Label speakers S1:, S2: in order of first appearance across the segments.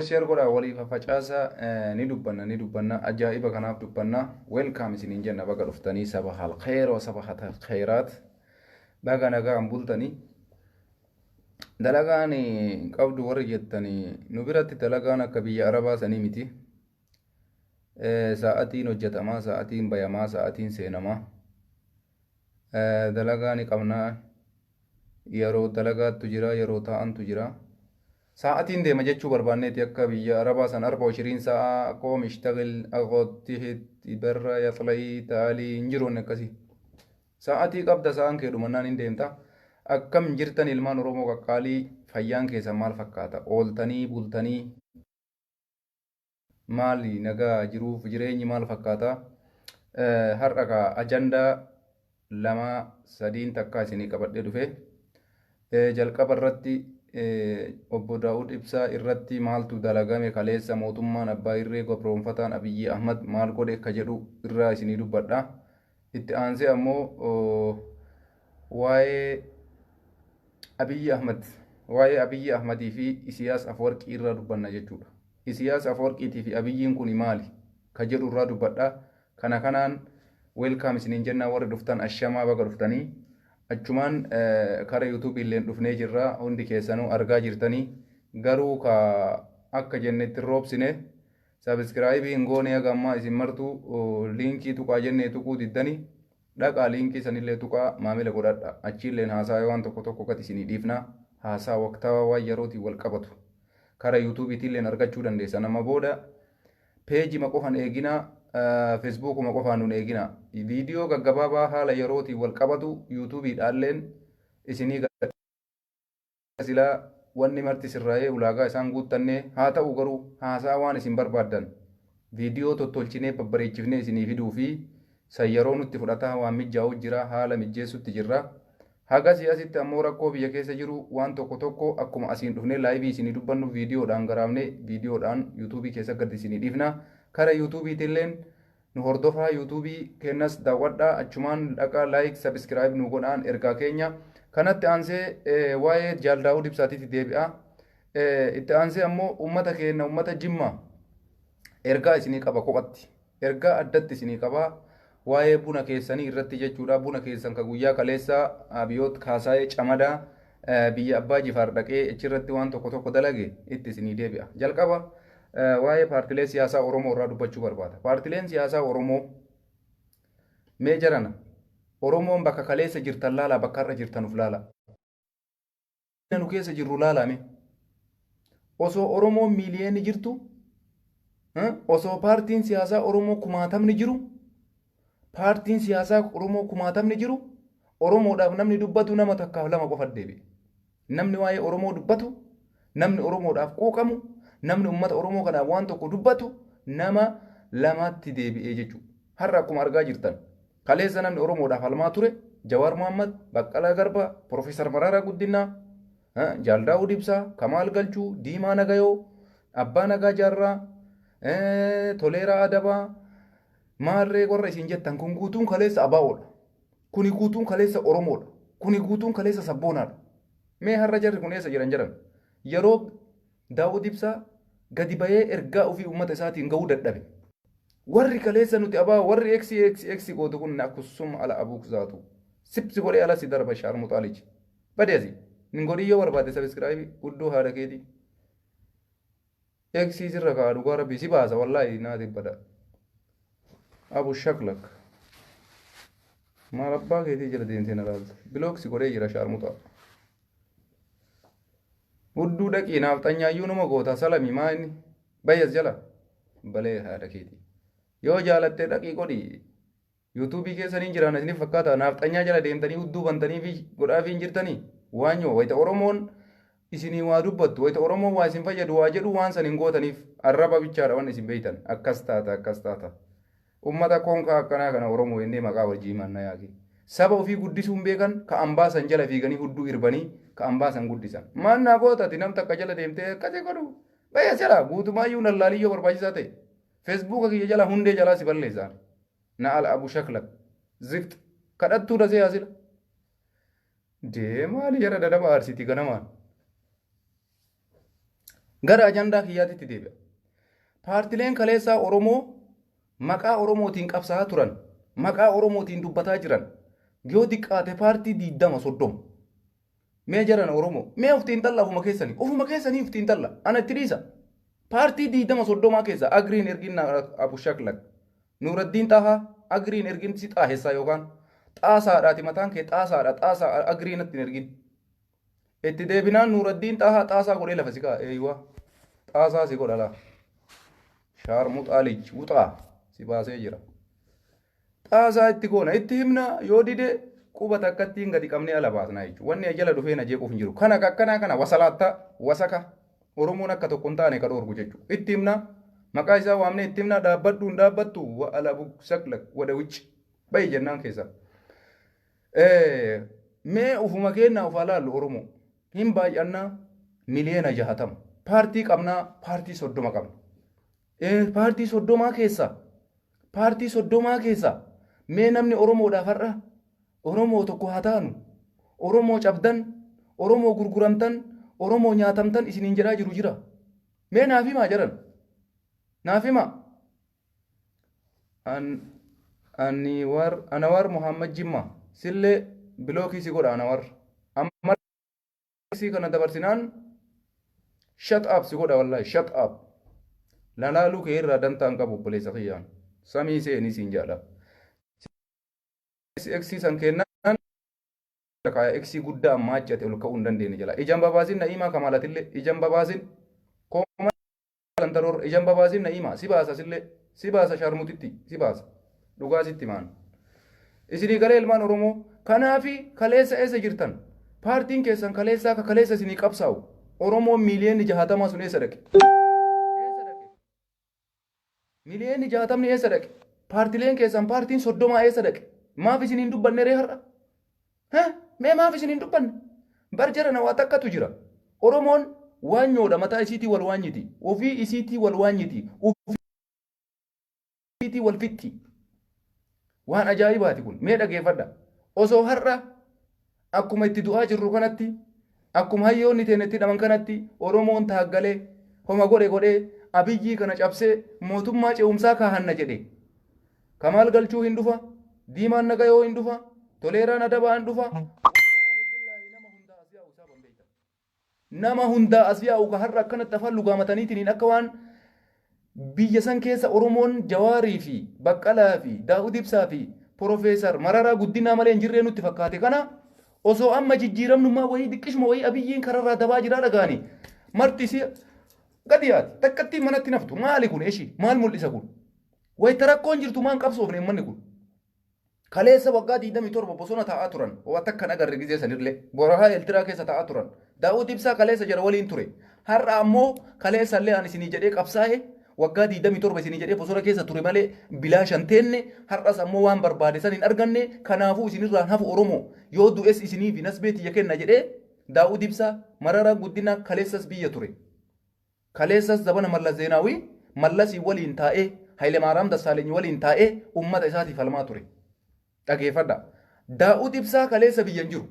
S1: share godha walii facaasa ni dubbanna ajaa'iba kanaaf dubbanna welcome isiniin jenna baga dhuftanii saba hal khairoo saba hata khairat baga nagaan bultanii dalagaan qabdu warri jettanii nu biratti dalagaan akka biyya arabaa sanii miti sa'atiin hojjetamaa sa'atiin bayamaa sa'atiin seenamaa dalagaan qabnaa yeroo dalagaattu jira yeroo taa'antu jira ساعتين دي مجتشو بربانيت يكا بيا أربعة سنة 24 ساعة قوم يشتغل أغوط تهت برا يطلعي تالي نجرون نكسي ساعتي قبضة ساعة كيلو منان انديمتا أكم جرتني المان رومو قالي فيان كيسا مال فكاتا أولتني بولتني مالي نغا جروف جريني مال فكاتا هرقا أجندا لما سدين تكاسيني قبضة دفه جلقا بررتي obbo daawwit ibsaa irratti maaltu dalagame kaleessa mootummaan abbaa irree gobroonfataan Abiyyi Ahmad maal godhe ka jedhu irraa isinii dubbadha itti aansee ammoo waa'ee Abiyyi Ahmadii fi isayyaas afworqii irraa dubbanna jechuudha isayyaas afworqiitii fi abiyyiin kun maali ka jedhu irraa dubbadha kanaan welcome isiniin jenna warri dhuftan ashamaa baga dhuftanii achumaan kara YouTube illeen dhufnee jirra hundi keessanuu argaa jirtanii garuu ka akka jennetti roobsine subscribe goonee gammaa isin martu linkii tuqaa jennee tuquu diddanii dhaqaa linkii sanillee tuqaa maamila godhadha achiilleen haasaa waan tokko gati isinii dhiifna haasaa waqtaawaa waan yerootiin wal qabatu kara YouTube illeen argachuu dandeessa nama booda peeji ma qofan eeginaa Facebook ma qofaan nun eegina video gaggabaabaa haala yerootiin wal qabatu YouTube dhaalleen isinii sila wanni marti sirraa'ee ulaagaa isaan guuttannee haa ta'u garuu haasaa waan isin barbaaddan video tottolchinee babbareechifnee isinii fiduu fi sayyaroo nutti fudhataa waan mijjaa'u jira haala mijjeessutti jirra haga siyaasitti ammoo rakkoo biyya keessa jiru waan tokko akkuma asiin dhufnee live isinii dubbannu videodhaan garaafne videodhaan YouTube keessa gad isinii dhiifna kara YouTube illeen nu hordofaa YouTube kennas daawwadhaa achumaan dhaqa like subscribe nu godhaan ergaa keenya kanatti aansee waa'ee Jaal Daawwit Ibsaatitti deebi'a itti aansee ammoo ummata keenya ummata Jimmaa ergaa isinii qaba kophatti ergaa addatti isinii qaba waa'ee buna keessanii irratti jechuudha buna keessan ka guyyaa kaleessa Abiyoot Kaasaayee Camadaa biyya Abbaa Jifaar dhaqee achirratti waan tokko dalage itti isinii deebi'a jalqaba waa'ee paartilee siyaasaa Oromoo irraa dubbachuu barbaada. Paartileen siyaasaa Oromoo mee jarana Oromoon bakka kaleessa jirtan laala bakka irra jirtan uf laala. Nu keessa jirru laalame. Osoo Oromoon miiliyoonni jirtu osoo paartiin siyaasaa Oromoo kumaatamni jiru paartiin siyaasaa Oromoo kumaatamni jiru Oromoodhaaf namni dubbatu nama takkaaf lama qofa deebi'e. Namni waa'ee Oromoo dubbatu namni Oromoodhaaf quuqamu namni ummata Oromoo kana waan tokko dubbatu nama lamatti deebi'ee jechuudha. Har'a akkuma argaa jirtan kaleessa namni Oromoodhaaf falmaa ture Jawaar Mohammad, Baqqalaa Garbaa, Profeesar Mararaa Guddinaa, Jaal Daawwit Ibsaa, Kamaal Galchuu, Diimaa Nagayoo, Abbaa Nagaa Jaarraa, Toleeraa Adabaa maarree warra isin jettan kun guutuun kaleessa abaawoodha. Kuni guutuun kaleessa Oromoodha. Kuni guutuun kaleessa sabboonaadha. Mee har'a jarri kun eessa jiran yeroo Daawwit Ibsaa gadi bayee ergaa ofii ummata isaatiin gahuu dadhabe warri kaleessa nuti abaa warri eksi gootu kun akkusuma ala abuuk zaatu sibsi godhee ala si darba shaar muxaalichi badeesi nin godhiyyoo barbaade subscribe guddoo haadha keetii eksi sirra kaa dhugaa rabbii si baasa wallaahi naati bada abu shaklak maal abbaa keetii jala deemtee na laalta bilooksi godhee jira shaar muxaa Hudduu dhaqii naafxanyaayyuu nama goota salami maa inni bayyas jala balee haadha keetii yoo jaalattee dhaqii godhi yuutuubii keessanii jiran isiniif fakkaata naafxanyaa jala deemtanii hudduu bantanii fi godhaafiin jirtanii waanyoo wayita Oromoon isinii waa dubbattu wayita Oromoon waa isin fayyadu waa jedhu waan san hin gootaniif arraba bichaadha waan isin beeytan akkas taata ummata konkaa akkanaa kana Oromoo jennee maqaa wajjii manna yaaqi saba ofii guddisuun beekan ka ambaasan jala fiiganii hudduu irbanii ka ambaasan guddisan maannaa gootati nam takka jala deemtee akkasii godhu bayya jala guutumaayyuu nallaaliyyoo barbaachisaa ta'e feesbuuka kiyya jala hundee jalaa si balleessan na al abu shaklak zift kadhattuu dasee asila deemaali jara dadaba arsiti ganamaan Gara ajandaa kiyyaatitti deebi'a. Paartileen kaleessaa Oromoo maqaa Oromootiin qabsaa turan, maqaa Oromootiin dubbataa jiran, yoo xiqqaate paartii 20-30. Mee jaran Oromoo, mee uftiin xalla ofuma keessanii uftiin xalla. Ana itti dhiisa. Paartii 20-30 keessa Agriin ergin Abu Shaklak, Nuuraddiin Xahaa, Agriin ergin si xaahessaa yookaan xaasaadhaati mataan kee xaasaa Agriinatti ergin. Itti deebinaan Nuuraddiin Xahaa xaasaa godhee lafa si ka'a. Eeyyuwaa xaasaa si godha laa. Shaarmut Alij wuxaa si baasee jira. Xaasaa itti goona itti himna yoo dide quba takkattiin gadi qabnee ala baasnaa jechuudha. Wanni jala dhufee na jeequuf hin jiru. Kana wasalaatta wasaka Oromoon akka tokko hin taane ka dhoorgu jechuudha. Itti himna maqaa isaa waamnee itti himna dhaabbaddu hin dhaabbattu ala buksakla wada wicci bayi jennaan keessa. Mee ufuma kennaa ufaa laallu Oromoo hin baay'annaa miliyoona 60 paartii qabnaa paartii 30 qabna. Paartii 30 keessa mee namni Oromoodhaaf har'a Oromoo tokko haa taanu Oromoo cabdan Oromoo gurguramtan Oromoo nyaatamtan isiniin jedhaa jiru jira. Mee naaf himaa jaran naaf himaa. Anawar Muhammad Jimma sillee bilookii si godha Anawar. Amma si kana dabarsinaan shut up si godha wallahi shut up. Lalaaluu kee irraa dantaan qabu obboleessa kiyyaan samii seenii siin jedha. Eksi san kennaan eksi guddaa ammaa ajjate ol ka'uu hin dandeenye jala. Ijaan babaasin na'imaa kamalatillee ijaan babaasin koomantaror ijaan babaasin na'imaa si baasa sillee si baasa sharmutitti si baasa dhugaasitti maan. Isinii garee ilmaan Oromoo kanaafi kaleessa eessa jirtan paartiin keessan kaleessaa ka kaleessa isinii qabsaa'u Oromoon miliyoonni 60 sun eessa dhaqe? Miliyoonni 60 eessa dhaqe? Paartileen keessan paartiin 30 eessa dhaqe? Maaf isiniin dubbanne ree har'a? Mee maaf isiniin dubbanne? Bar jarana waa takkatu jira. Oromoon waanyoodha mataa isiitii wal waanyiti. Ofii isiitii wal waanyiti. Ofii isiitii wal fitti. Waan ajaa'ibaati kun. Mee dhageeffadha. Osoo har'a akkuma itti du'aa jirru kanatti akkuma hayyoonni teenetti dhaman kanatti Oromoon taaggalee homa godhee Abiyyii kana cabsee mootummaa ce'umsaa kaahanna jedhe. Kamaal galchuu hin dhufa. Diimaan nagayoo hin dhufa. Toleeraan adabaa hin dhufa. Nama hundaa as yaa'u ka har'a akkanatti afaan lugaamataniitiin akka waan biyya san keessa Oromoon Jawaarii fi Baqqalaa fi Daawwit Ibsaa fi Profeesar Mararaa Guddinaa malee hin jirree nutti fakkaate kana osoo amma jijjiiramnummaa wayii xiqqishuma wayii Abiyyiin kararraa dabaa jiraa dhagaani. Marti si gadi yaati takkatti manatti naftu maali kun eshi maal mul'isa kun? Wayita rakkoon jirtu maan qabsoofne manni kun? Kaleessa waggaa 27 bosona taa'aa turan waan takkan agarre gizee sanirlee borahaa Eeltiraa keessa taa'aa turan. Daawwit Ibsaa kaleessa jara waliin ture. Har'a ammoo kaleessa illee ani isinii jedhee qabsaa'e waggaa 27 isinii jedhee bosona keessa ture malee bilaa shanteenne har'as ammoo waan barbaade san hin arganne kanaafuu isinirraan hafu Oromoo yoo du'es isinii fi nasbeetiyya kenna jedhee Daawwit Ibsaa Mararaa Guddinaa kaleessas biyya ture. Kaleessas zabana Mallas Zeenaawii Mallasii waliin taa'ee Hayilemaaraam Dassaalenyi waliin taa'ee uummata isaatiif falmaa ture. Dhageeffadha. Daawwit Ibsaa kaleessa biyyan jiru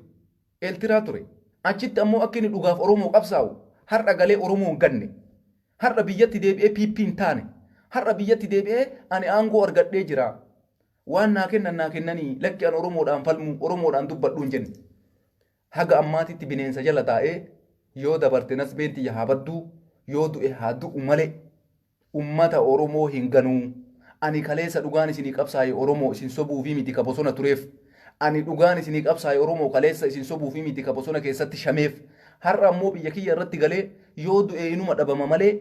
S1: Eeltiraa ture. Achitti ammoo akka inni dhugaaf Oromoo qabsaa'u har'a galee Oromoo hin ganne. Har'a biyyatti deebi'ee PP hin taane. Har'a biyyatti deebi'ee ani aangoo argadhee jira. Waan naa kennanii lakki an Oromoodhaan falmu Oromoodhaan dubbadhu hin jenne. Haga ammaatitti bineensa jala taa'ee yoo dabarte nasbeetti haa badduu yoo du'e haa du'u malee ummata Oromoo hin ganuu. Ani kaleessa dhugaan isinii qabsaa'e Oromoo isin sobuu fi miti ka bosona tureef. Ani dhugaan isinii qabsaa'e Oromoo kaleessa isin sobuu fi miti ka bosona keessatti shameef. Har'a ammoo biyya kiyya irratti galee yoo du'e inuma dhabama malee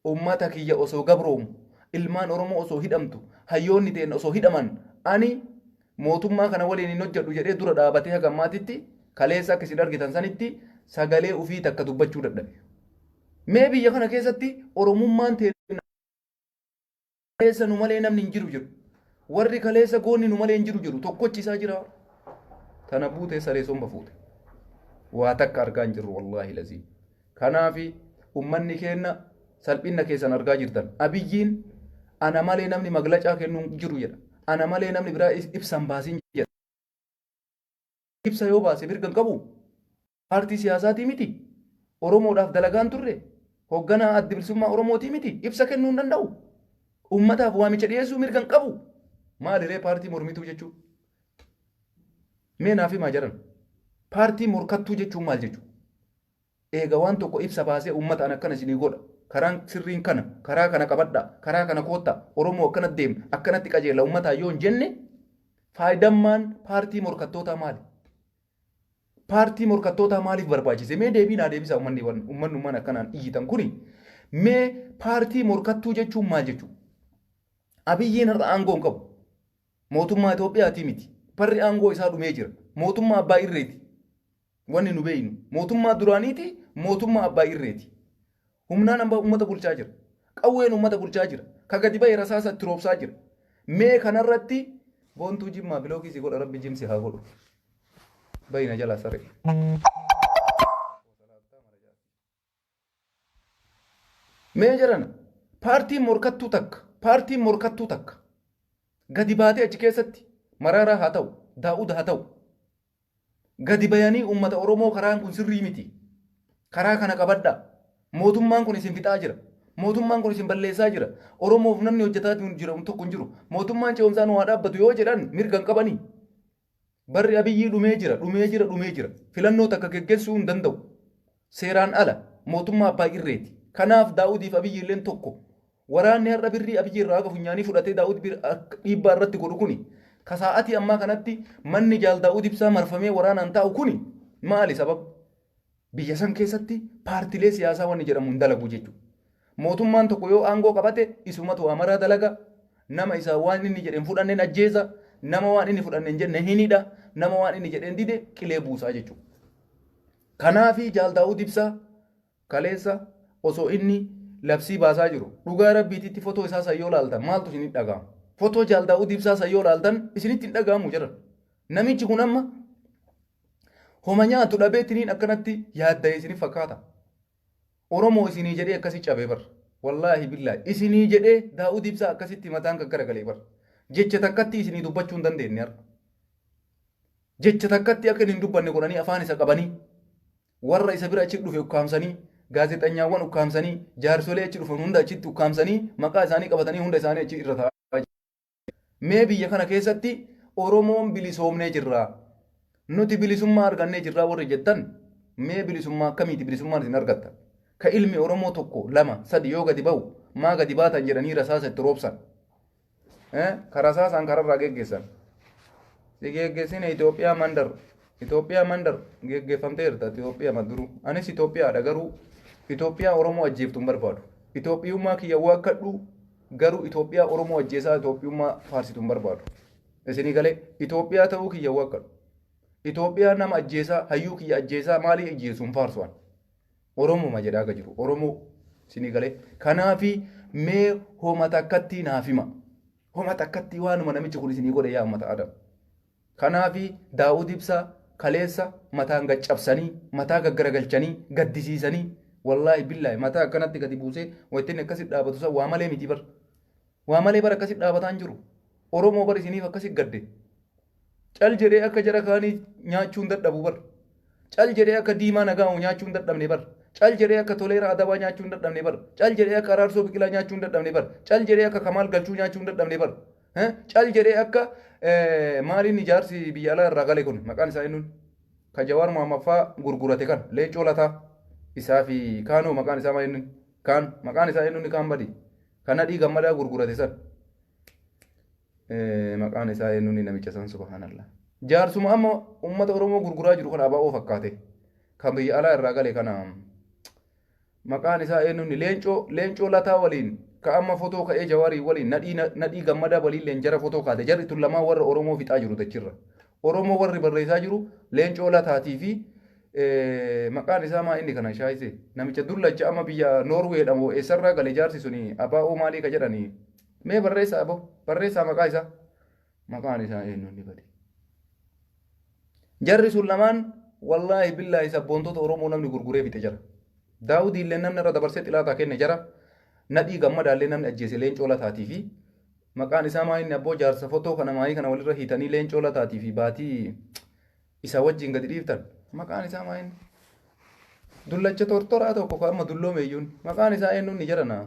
S1: ummata kiyya osoo gabroomu ilmaan Oromoo osoo hidhamtu hayyoonni ta'en osoo hidhaman ani mootummaa kana waliin hin hojjedhu jedhee dura dhaabatee haga ammaatitti kaleessa akka isin argitan sanitti sagalee ufii takka dubbachuu dadhabe. Mee biyya kana keessatti Oromummaan ta'e kaleessa nu malee namni hin jiru jiru. Warri kaleessa goonni nu malee hin jiru jiru tokkochisaa jira. Tana buutee saree somba fuute. Waa takka argaa hin jirru wallaahi lazii. Kanaafi ummanni keenya salphina keessan argaa jirtan. Abiyyiin ana malee namni maglacaa kennu jiru jedha. Ana malee namni biraa ibsan baasin jedha. Ibsa yoo baase mirga qabu paartii siyaasaatii miti. Oromoodhaaf dalagaan turre. Hoogganaa adda bilisummaa Oromootii miti. Ibsa kennuu hin danda'u. Uummataaf waamicha dhiyeessuu mirga hin qabu. Maaliree paartii mormituu jechuun? Mee naaf himaa jiran. Paartii morkattuu jechuun maal jechuudha? Eega waan tokko ibsa baasee uummataan akkana isinii godha. Karaan sirriin kana, karaa kana qabadhaa, karaa kana koottaa, Oromoo akkanatti deemna, akkanatti qajeela uummataa yoo hin jenne faayidammaan paartii morkattootaa maali? Paartii morkattootaa maaliif barbaachise? Mee deebii naa deebisaa uummanni akkanaan iyyitan kuni. Mee paartii morkattuu jechuun maal jechuudha? Abiyyiin har'a aangoo hin qabu. Mootummaa Itoophiyaatii miti. Barri aangoo isaa dhumee jira. Mootummaa abbaa irreeti. Wanni nu beeynu. Mootummaa duraaniiti, mootummaa abbaa irreeti. Humnaan ambaa uummata bulchaa jira. Qawween uummata bulchaa jira. Ka gadi ba'e rasaasa itti roobsaa jira. Mee kanarratti boontuu jimmaa bilookii si godha rabbi jimsi haa godhu. Bayina jalaa saree. Mee jedhana paartiin morkattuu takka gadi baatee achi keessatti Maraaraa haa ta'u, Daawud haa ta'u gadi bayanii uummata Oromoo karaan kun sirrii miti. Karaa kana qabadhaa. Mootummaan kun isin fixaa jira. Mootummaan kun isin balleessaa jira. Oromoof namni hojjetaa jira tokko hin jiru. Mootummaan ce'umsaan waa dhaabbatu yoo jedhan mirga hin qabanii. Barri Abiyyii dhumee jira. Filannoo takka geggeessuu hin danda'u. Seeraan ala mootummaa abbaa irreeti. Kanaaf Daawudiif Abiyyi illeen tokko. Waraanni har'a birrii Abiyyi irraa akka funyaanii fudhatee Daawud dhiibbaa irratti godhu kuni. Kasaa'atii ammaa kanatti manni Jaal Daawud Ibsaa marfamee waraanaan taa'u kuni maali sababa? Biyya san keessatti paartilee siyaasaa wanni jedhamu hin dalagu jechuudha. Mootummaan tokko yoo aangoo qabate isumatu amaraa dalaga. Nama isaa waan inni jedheen fudhanneen ajjeesa. Nama waan inni fudhanneen jenne hinidha. Nama waan inni jedheen dide qilee buusaa jechuudha. Kanaafi Jaal Daawud Ibsaa kaleessa osoo inni labsii baasaa jiru dhugaa rabbiititti fotoo isaa sayyoo laaltan maaltu isinitti dhaga'ama? Fotoo Jaal Daawud Ibsaa sayyoo laaltan isinitti hin dhaga'amu jedhan. Namichi kun amma homa nyaatu dhabeetiniin akkanatti yaadda'e isiniif fakkaata. Oromoo isinii jedhee akkasi cabee bar. Wallaahi billaahi isinii jedhee Daawud Ibsaa akkasitti mataan gaggaragalee bar. Jecha takkatti isinii dubbachuu hin dandeenye har'a. Jecha takkatti akka hin dubbanne godhanii afaan isa qabanii warra isa bira achi dhufe ukkaamsanii gaazexanyaawwan ukkaamsanii jaarsolee achi dhufan hunda achitti ukkaamsanii maqaa isaanii qabatanii hunda isaanii achi irra taa'aa. Mee biyya kana keessatti Oromoon bilisoomnee jirra. Nuti bilisummaa argannee jirraa warri jettan mee bilisummaa akkamiiti bilisummaan isin argatta? Ka ilmi Oromoo tokko lama sadi yoo gadi ba'u maa gadi baatan jedhanii rasaasa itti roobsan. Ka rasaasaan kararraa geggeessan. Si geggeessine Itoophiyaa mandar geggeeffamteerta Itoophiyaa maduru. Anis Itoophiyaadha garuu Itoophiyaa Oromoo ajjeeftu hin barbaadu. Itoophiyummaa kiyya waakkadhu garuu Itoophiyaa Oromoo ajjeesaa Itoophiyummaa faarsitu hin barbaadu. Isinii galee Itoophiyaa ta'uu kiyya waakkadhu. Itoophiyaa nama ajjeesaa hayyuu kiyya ajjeesaa maalii ajjeesuun faarsuwan? Oromoo ma jedhaa jiru. Oromoo isinii galee. Kanaafi mee homa takkatti naaf hima. Homa takkatti waanuma namichi kun isinii godhe yaa uummata Adam. Kanaafi Daawud Ibsaa kaleessa mataan gaccabsanii mataa gaggaragalchanii gaddisiisanii wallaahi billaahi mataa akkanatti gadi buusee wayittiin akkasitti dhaabatu san waa malee miti bar. Waa malee bar akkasitti dhaabataan jiru. Oromoo bar isiniif akkasitti gadde. Cal jedhee akka jara kaanii nyaachuun dadhabu bar. Cal jedhee akka diimaa nagaa'u nyaachuun dadhabne bar. Cal jedhee akka toleera adabaa nyaachuun dadhabne bar. Cal jedhee akka araarsoo biqilaa nyaachuun dadhabne bar. Cal jedhee akka kamaal galchuu nyaachuun dadhabne bar. Cal jedhee akka maaliin ijaarsi biyya alaa irraa gale kun maqaan isaa eenyuun? Ka Jawaar Mohammaffaa gurgurate kan leencoo lataa isaa fi kaanoo maqaan isaa eenyuun? Kaan maqaan isaa eenyuun kaan badi. Kana dhii gammadaa gurgurate san. Maqaan isaa eenyuun namicha san subhanallah. Jaarsuma amma uummata Oromoo gurguraa jiru kana abaa'oo fakkaate. Kan biyya alaa irraa gale kana maqaan isaa eenyuun leencoo lataa waliin ka amma fotoo ka'ee Jawaarii waliin nadhii gammadaa waliin leenjara fotoo kaate jarri tun lamaan warra Oromoo fixaa jiru dachirra. Oromoo warri barreessaa jiru leencoo lataatii fi maqaan isaa maa inni kana shaayise namicha dullacha amma biyya Noorweedha moo eessarraa gale jaarsi suni abaa'oo maalii ka jedhanii mee barreessaa maqaa isaa maqaan isaa eenyuun ni bade. Jarri sun lamaan wallaahi billaahi sabboontota Oromoo namni gurguree fixe jara. Daawudii illee namni irra dabarsee xilaataa kenne jara. Nadhii gammadaa illee namni ajjeese leencoo lataatii fi maqaan isaa maa inni abboo jaarsa fotoo kana maayii kana walirra hiitanii leencoo lataatii fi baatii isa wajjin gadi dhiiftan maqaan isaa maa inni dullacha tortoraa tokko amma dulloomeeyyuun maqaan isaa eenyuun ni jedhana.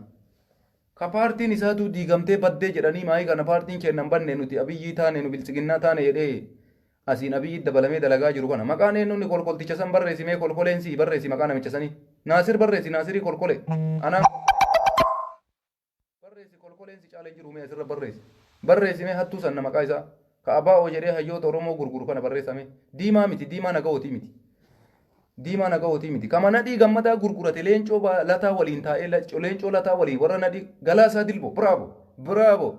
S1: Ka paartiin isaatu diigamtee baddee jedhanii maayii kana paartiin kennan banne nuti abiyyii taane nu bilisiginnaa taane jedhee asiin abiyyi dabalamee dalagaa jiru kana maqaan eenyuun kolkolticha san barreessimee kolkoleensi barreessi maqaa namicha sanii naasir barreessi naasirii kolkole anaan barreessi kolkoleensi caalee jiru mee asirra barreessimee hattuu sanna maqaa isaa ka abaa'oo jedhee hayyoota oromoo gurguru kana barreessame diimaa miti diimaa naga'ootii miti. Diimaa naga'ootii miti kama nadhii gammadaa gurgurate leencoo lataa waliin taa'ee leencoo lataa waliin warra nadhii galaasaa dilbo bravo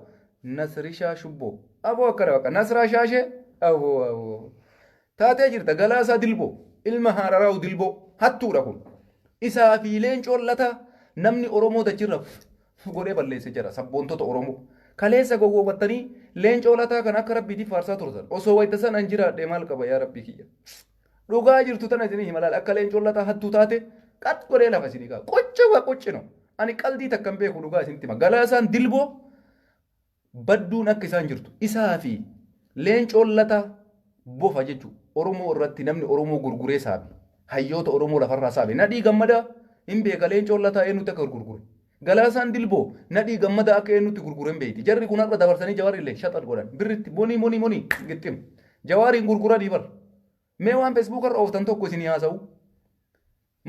S1: nasrishaa shubboo aboo akkana bakka nasraa shaashee aboo taatee jirta galaasaa dilbo ilma haararaa'u dilbo hattuudha kun isaa fi leencoon lataa namni oromoo dachirra godhee balleesse jira sabboontota oromoo kaleessa gowwoobattanii leencoo lataa kan akka rabbiitiif faarsaa turtan osoo wayita san an jiraadhe maal qaba yaa rabbii kiyya. Dhugaa jirtu tana isinii himalaal akka leencoon lataa hattuu taate qat godhee lafa isinii kaa qoccino ani qaldii takkan beeku dhugaa isinitti hima galaasaan dilboo badduun akka isaan jirtu isaa fi leencoon lataa bofa jechuudha oromoo irratti namni oromoo gurguree saabe hayyoota oromoo lafarraa saabe nadhii gammadaa hin beeka leencoon lataa eenyutti akka gurgure galaasaan dilboo nadhii gammadaa akka eenyutti gurgureen beeyti jarri kun har'a dabarsanii jawaariillee shaxat godhan birritti monii gixxim jawaariin gurguranii bar. Mee waan Facebook irra ooftan tokko isin haasa'u.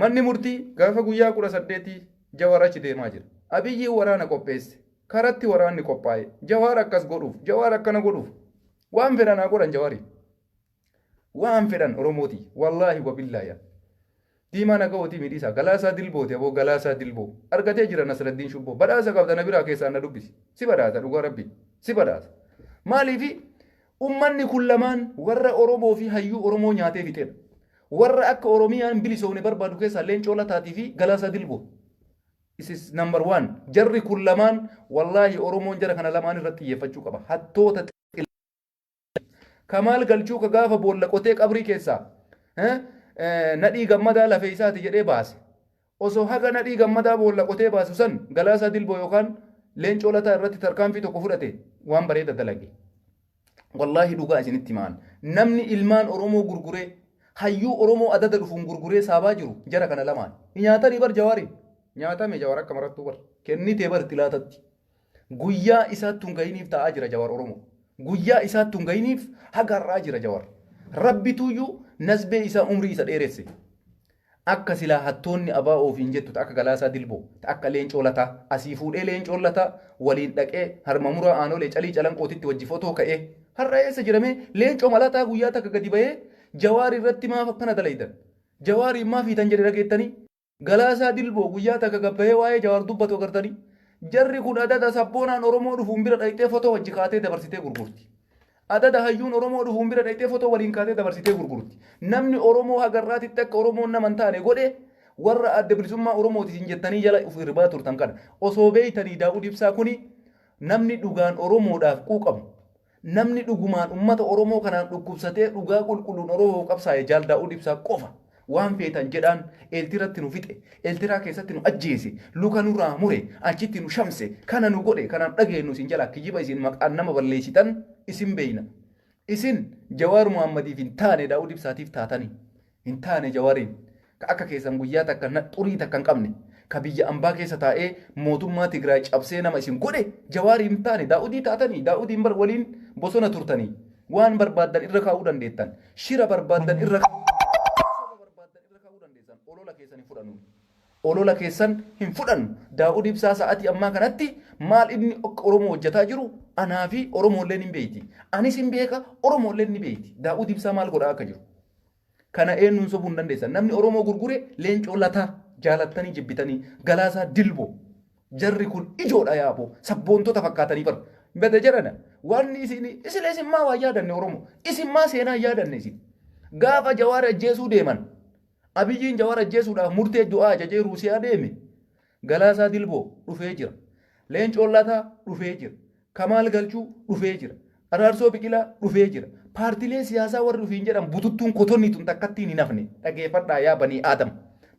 S1: Manni murtii gaafa guyyaa 18 Jawaar achi deemaa jira. Abiyyi waraana qopheesse. Karatti waraanni qophaa'e. Jawaar akkas godhuuf, Jawaar akkana godhuuf. Waan fedhan haa godhan Jawaari. Waan fedhan Oromooti. Wallaahi wabillaahi. Diimaa naga'ootii midhiisa. Galaasaa dilbooti aboo galaasaa dilboo. Argatee jira Nasraddiin Shubboo. Badhaasa qabda na biraa keessaa na dubbisi. Si badhaasa dhugaa rabbi. Si badhaasa. Maaliifi ummanni kun lamaan warra Oromoo fi hayyuu Oromoo nyaatee fixedha. Warra akka Oromiyaan bilisoomne barbaadu keessaa leencoo lataatii fi galaasaa dilboo. Isis number 1. Jarri kun lamaan wallaahi Oromoon jara kana lamaan irratti xiyyeeffachuu qaba. Hattoota Kamaal galchuu ka gaafa boolla qotee qabrii keessaa nadhii gammadaa lafee isaati jedhee baase. Osoo haga nadhii gammadaa boolla qotee baasu san galaasaa dilboo yookaan leencoo lataa irratti tarkaanfii tokko fudhate waan bareeda dalage. Wallahi dhugaa isinitti himaan namni ilmaan Oromoo gurguree hayyuu Oromoo adada dhufuun gurguree saabaa jiru jara kana lamaan nyaatanii bar Jawaari nyaatame Jawaar akka marattuu bar kennitee bar tilaatatti guyyaa isaatti hungayiniif taa'aa jira Jawaar Oromoo guyyaa isaatti hungayiniif hagarraa jira Jawaar rabbituyyuu nasbee isaa umrii isa dheeresse akka silaa hattoonni abaa ofiin jettu akka galaasaa dilboo akka leencoo lataa asii fuudhee leencoo lataa waliin dhaqee harma muraa aanolee calii calanqootitti wajji fotoo ka'ee har'a eessa jirame leencoo malataa guyyaa takka gadi bahee Jawaar irratti maaf akkana dalaydan Jawaariin maaf hiitan jedhe dhageettanii galaasaa dilboo guyyaa takka gabbahee waa'ee Jawaar dubbatu agartanii jarri kun adada sabboonaan Oromoo dhufuun bira dhaqxee fotoo wajji kaatee dabarsitee gurgurti. Adada hayyuun Oromoo dhufuun bira dhaqxee fotoo waliin kaatee dabarsitee gurgurti. Namni Oromoo hagarraatitti akka Oromoon nama hin taane godhe warra adda bilisummaa Oromootiin jettanii jala uf hirbaa turtan kana osoo beeytanii Daawud Ibsaa kuni namni dhugaan Oromoodhaaf quuqamu namni dhugumaan ummata Oromoo kanaan dhukkubsatee dhugaa qulqulluun Oromoo qabsaa'e Jaal Daawud Ibsaa qofa waan feetan jedhaan eeltiratti nu fixe eeltiraa keessatti nu ajjeese luka nurraa mure achitti nu shamse kana nu godhe kanaan dhageenyu isin jala kijiba isin maqaan nama balleessitan isin beeyna isin Jawaar Muhammadiif hin taane Daawud Ibsaatiif taatanii hin taane Jawaariin akka keessan guyyaa takka xurii takka hin qabne ka biyya ambaa keessa taa'ee mootummaa Tigraay cabsee nama isin godhe Jawaariin hin taane Daawudii taatanii Daawudiin bar waliin bosona turtanii waan barbaaddan irra kaa'uu dandeettan shira barbaaddan irra olola keessan hin fudhannu Daawud Ibsaa sa'atii ammaa kanatti maal inni Oromoo hojjetaa jiru anaa fi Oromooleen hin beeyti anis hin beeka Oromooleen ni beeyti Daawud Ibsaa maal godhaa akka jiru kana eenyuun sobuu hin dandeessan namni Oromoo gurgure leencoo lataa jaalattanii jibbitanii galaasaa dilboo jarri kun ijoodha yaaboo sabboontota fakkaatanii bar bada jedhana waan isin maa waa yaadanne Oromoo isin maa seenaa yaadanne isin gaafa Jawaar ajjeesuu deeman Abiyyiin Jawaar ajjeesuudhaaf murtee du'aa ajajee Ruusiyaa deeme galaasaa dilboo dhufee jira leencoo lataa dhufee jira Kamaal galchuu dhufee jira Araarsoo Biqilaa dhufee jira paartilee siyaasaa warri dhufiin jedhan bututtuun kotonni tun takkattiin hin hafne dhageeffadhaa yaa banii Aadam